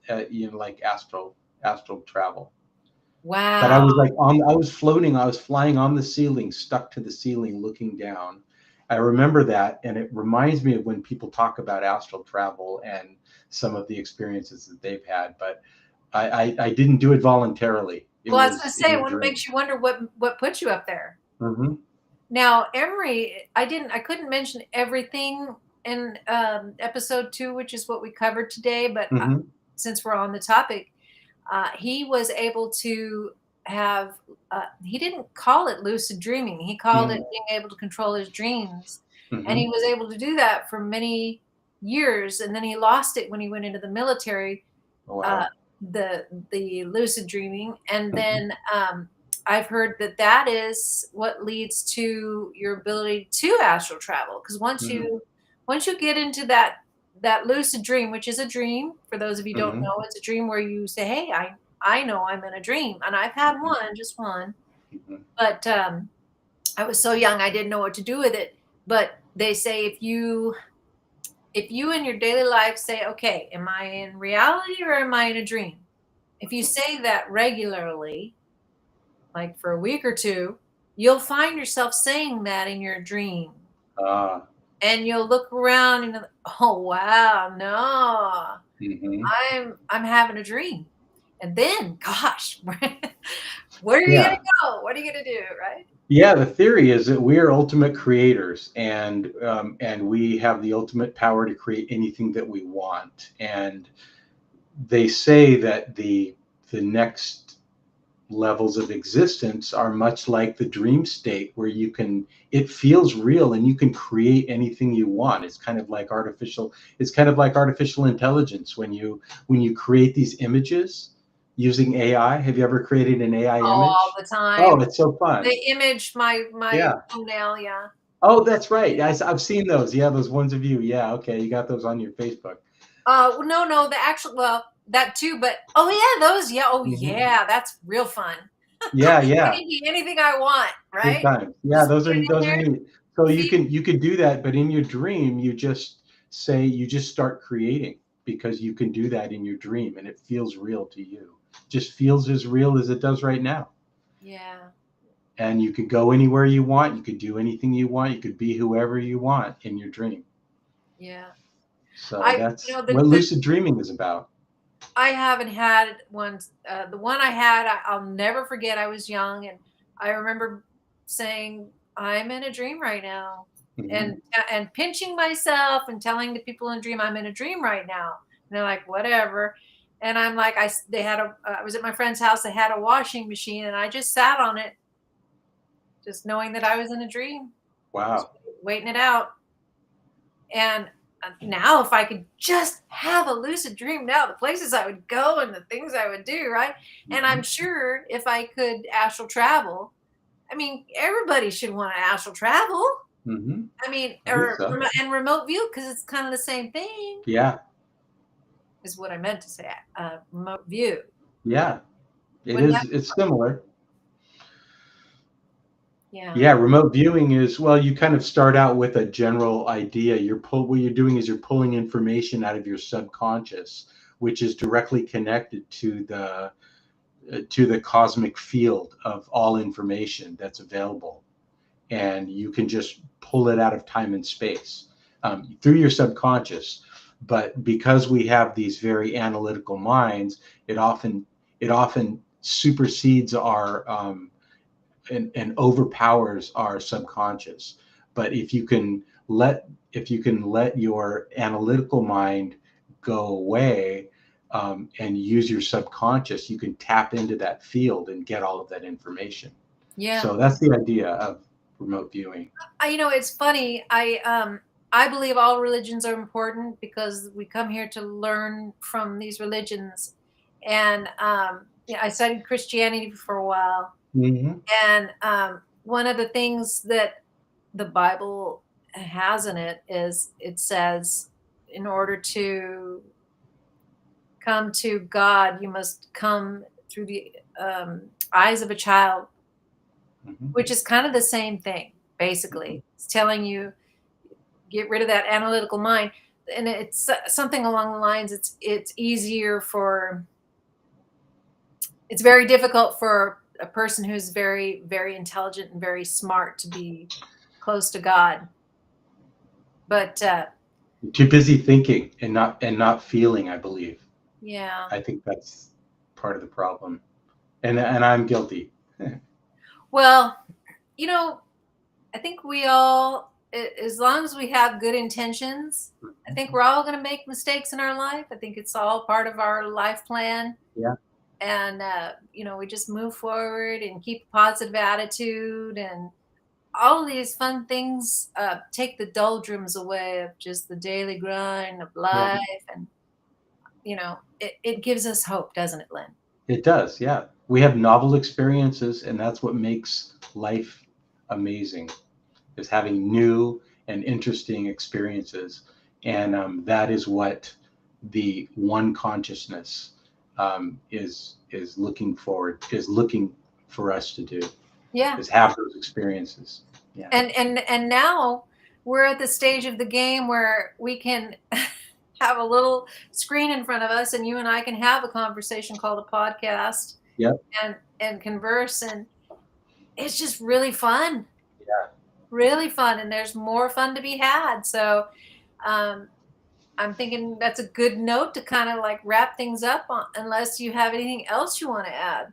like astral travel. But I wow. was I was floating, I was flying on the ceiling, stuck to the ceiling, looking down. I remember that, and it reminds me of when people talk about astral travel and some of the experiences that they've had. But I didn't do it voluntarily. It Well, I was going to was say, in a what dream. makes you wonder what put you up there? Hmm. Now, Emery, I couldn't mention everything in episode 2, which is what we covered today, but Hmm. since we're on the topic, he was able to have, he didn't call it lucid dreaming. He called it being able to control his dreams. And he Hmm. was able to do that for many years. And then he lost it when he went into the military, uh, Wow. the lucid dreaming. And Hmm. then I've heard that is what leads to your ability to astral travel. Because once you get into that lucid dream, which is a dream, for those of you who don't Hmm. know, it's a dream where you say, "Hey, I know I'm in a dream," and I've had one, just one, Hmm. but I was so young I didn't know what to do with it. But they say if you in your daily life say, "Okay, am I in reality or am I in a dream?" If you say that regularly, like for a week or two, you'll find yourself saying that in your dream. Ah. And you'll look around and oh wow, no, Hmm. I'm having a dream. And then, gosh, where are you gonna Yeah. go? What are you gonna do, right? Yeah, the theory is that we are ultimate creators, and we have the ultimate power to create anything that we want. And they say that the next levels of existence are much like the dream state, where it feels real and you can create anything you want. It's kind of like artificial intelligence when you create these images using AI. Have you ever created an AI Oh, all image? the time. Oh, it's so fun. They image my Yeah. thumbnail, yeah. Oh, that's right. I've seen those. Yeah, those ones of you. Yeah, okay. You got those on your Facebook. No, the actual, well, that too, but oh yeah, those, yeah, oh Hmm. yeah, that's real fun. Yeah, I yeah. can be anything I want, Big right? time. Yeah, Just those put are it in those are there, neat. So you see. can do that, but in your dream, you just start creating, because you can do that in your dream, and it feels real to you. Just feels as real as it does right now. Yeah, And you could go anywhere you want. You could do anything you want. You could be whoever you want in your dream. yeah. So You that's know, what lucid dreaming is about. I haven't had one. The one I had, I'll never forget. I was young, and I remember saying, "I'm in a dream right now," Hmm. and pinching myself and telling the people in the dream, "I'm in a dream right now." And they're like, "Whatever." And I'm like, I was at my friend's house. They had a washing machine, and I just sat on it, just knowing that I was in a dream, just Wow. waiting it out. And now, if I could just have a lucid dream now, the places I would go and the things I would do, right? And Hmm. I'm sure if I could astral travel, I mean, everybody should want to astral travel. Hmm. I mean, I think so. and remote view because it's kind of the same thing. Yeah. is what I meant to say. Remote view. Yeah, it Wouldn't is. that? It's similar. Yeah. Yeah, remote viewing is, well, you kind of start out with a general idea. What you're doing is you're pulling information out of your subconscious, which is directly connected to the cosmic field of all information that's available, and you can just pull it out of time and space through your subconscious. But because we have these very analytical minds, it often supersedes our and overpowers our subconscious. But if you can let your analytical mind go away, and use your subconscious, you can tap into that field and get all of that information. Yeah. So that's the idea of remote viewing. It's funny. I believe all religions are important because we come here to learn from these religions. And I studied Christianity for a while. Mm-hmm. And one of the things that the Bible has in it is it says, in order to come to God, you must come through the eyes of a child, Mm-hmm. which is kind of the same thing, basically. It's telling you, get rid of that analytical mind. And it's something along the lines, it's very difficult for a person who's very, very intelligent and very smart to be close to God. But Too busy thinking and not feeling, I believe. yeah. I think that's part of the problem. And I'm guilty. Well, I think we all, as long as we have good intentions, I think we're all going to make mistakes in our life. I think it's all part of our life plan. Yeah. And, we just move forward and keep a positive attitude, and all of these fun things take the doldrums away of just the daily grind of Yeah. life. And, it gives us hope, doesn't it, Lynn? It does, yeah. We have novel experiences, and that's what makes life amazing, is having new and interesting experiences. And that is what the one consciousness is looking for us to do, Yeah. is have those experiences. Yeah. And now we're at the stage of the game where we can have a little screen in front of us, and you and I can have a conversation called a podcast. Yep. And converse, and it's just really fun. Yeah. Really fun, and there's more fun to be had. So I'm thinking that's a good note to kind of like wrap things up on, unless you have anything else you want to add.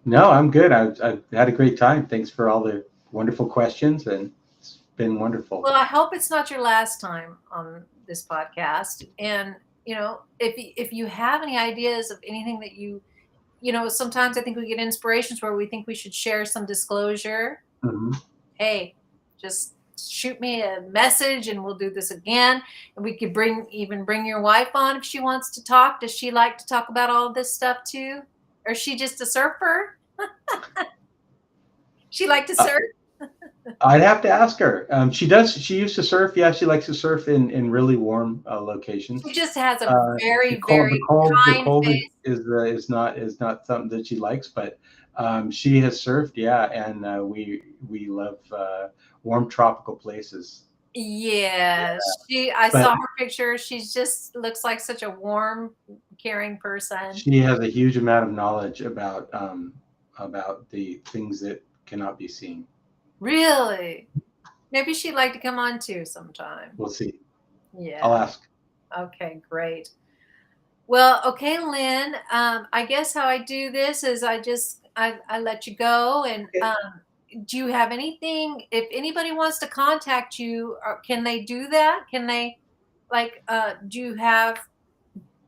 No, I'm good. I've had a great time. Thanks for all the wonderful questions, and it's been wonderful. Well, I hope it's not your last time on this podcast. And if you have any ideas of anything that sometimes I think we get inspirations where we think we should share some disclosure. Mhm. Hey, just shoot me a message and we'll do this again. And we could bring your wife on if she wants to talk. Does she like to talk about all this stuff too? Or is she just a surfer? She like to surf? I'd have to ask her. She does. She used to surf. Yeah, she likes to surf in really warm locations. She just has a very, the cold, very the cold kind face. is not something that she likes, but she has surfed. Yeah, and we love warm tropical places. Yes, I saw her picture. She just looks like such a warm, caring person. She has a huge amount of knowledge about the things that cannot be seen. Really? Maybe she'd like to come on too sometime. We'll see. Yeah. I'll ask. Okay, great. Well, okay, Lynn. I guess how I do this is I let you go. And do you have anything? If anybody wants to contact you, can they do that? Can they, do you have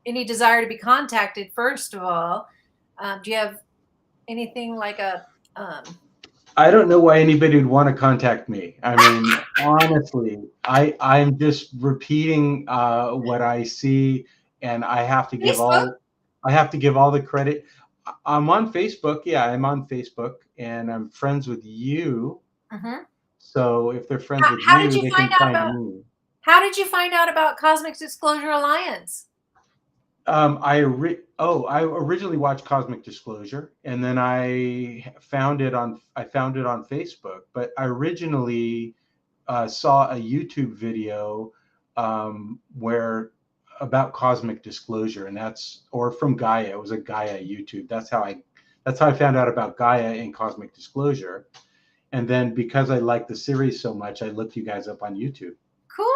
any desire to be contacted? First of all, do you have anything like a? I don't know why anybody would want to contact me. I mean, honestly, I'm just repeating what I see, and I have to give all the credit. I'm on Facebook. Yeah, I'm on Facebook, and I'm friends with you. Mm-hmm. So if they're friends with you, they can find me. How did you find out about Cosmic Disclosure Alliance? I originally watched Cosmic Disclosure, and then I found it on Facebook. But I originally saw a YouTube video where about Cosmic Disclosure, and or from Gaia. It was a Gaia YouTube. That's how I found out about Gaia and Cosmic Disclosure. And then because I like the series so much, I looked you guys up on YouTube. Cool.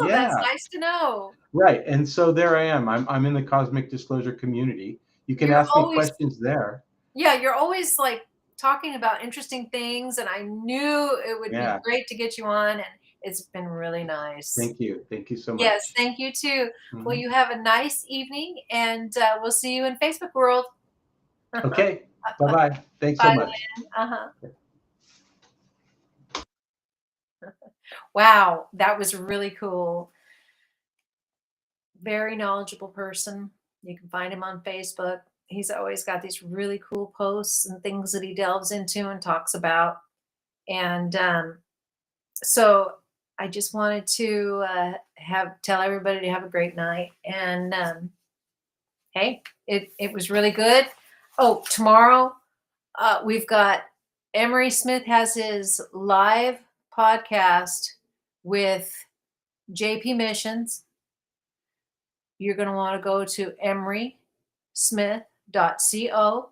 That's Yeah. nice to know. Right. And so there I am. I'm in the Cosmic Disclosure community. You can You're ask me always, questions there. yeah, you're always like talking about interesting things, and I knew it would be Yeah. great to get you on, and it's been really nice. Thank you. Thank you so much. Yes, thank you too. Well, you have a nice evening, and we'll see you in Facebook world. Okay. Bye-bye. Thanks so Bye, much. Lynn. Wow, that was really cool. Very knowledgeable person. You can find him on Facebook. He's always got these really cool posts and things that he delves into and talks about. And so I just wanted to tell everybody to have a great night. And hey, it was really good. Oh, tomorrow we've got Emery Smith has his live podcast with JP Missions. You're going to want to go to emerysmith.co.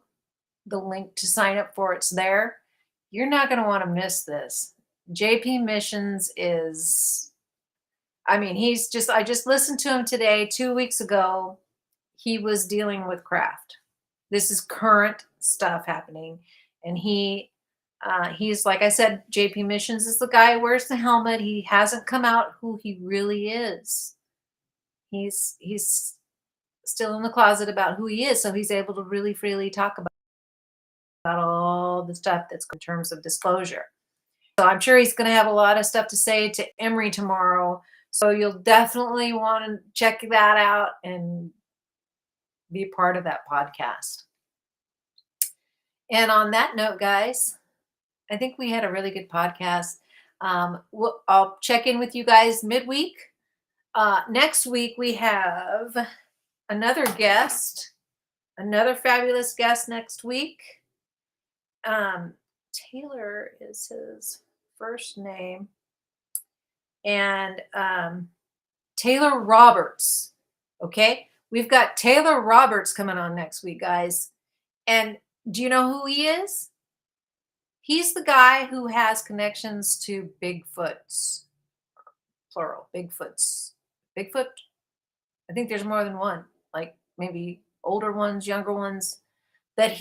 The link to sign up for it's there. You're not going to want to miss this. JP Missions is, I mean, I just listened to him today, 2 weeks ago. He was dealing with craft. This is current stuff happening. And he's like I said, JP Missions is the guy who wears the helmet. He hasn't come out who he really is. He's still in the closet about who he is, so he's able to really freely talk about all the stuff that's in terms of disclosure. So I'm sure he's going to have a lot of stuff to say to Emery tomorrow. So you'll definitely want to check that out and be a part of that podcast. And on that note, guys, I think we had a really good podcast. I'll check in with you guys midweek. Next week, we have another guest, another fabulous guest next week. Taylor is his first name. And Taylor Roberts. Okay. We've got Taylor Roberts coming on next week, guys. And do you know who he is? He's the guy who has connections to Bigfoots, plural, Bigfoots. Bigfoot? I think there's more than one, like maybe older ones, younger ones, that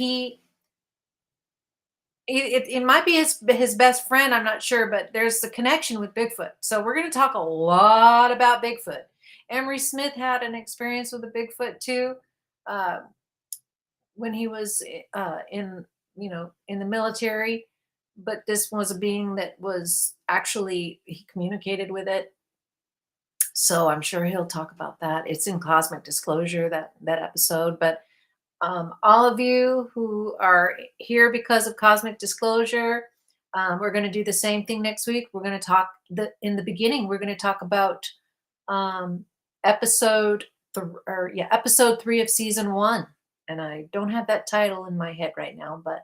it might be his best friend, I'm not sure, but there's a connection with Bigfoot. So we're going to talk a lot about Bigfoot. Emery Smith had an experience with a Bigfoot too, when he was in the military. But this was a being that was actually, he communicated with it. So I'm sure he'll talk about that. It's in Cosmic Disclosure, that episode. But all of you who are here because of Cosmic Disclosure, we're going to do the same thing next week. We're going to talk in the beginning. We're going to talk about episode 3 of season 1. And I don't have that title in my head right now, but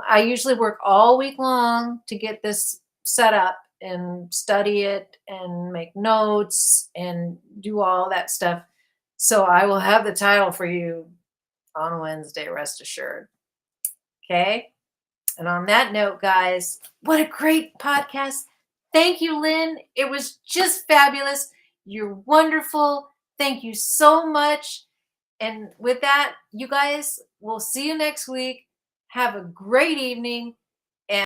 I usually work all week long to get this set up and study it and make notes and do all that stuff. So I will have the title for you on Wednesday, rest assured. Okay. And on that note, guys, what a great podcast. Thank you, Lynn. It was just fabulous. You're wonderful. Thank you so much. And with that, you guys, we'll see you next week. Have a great evening.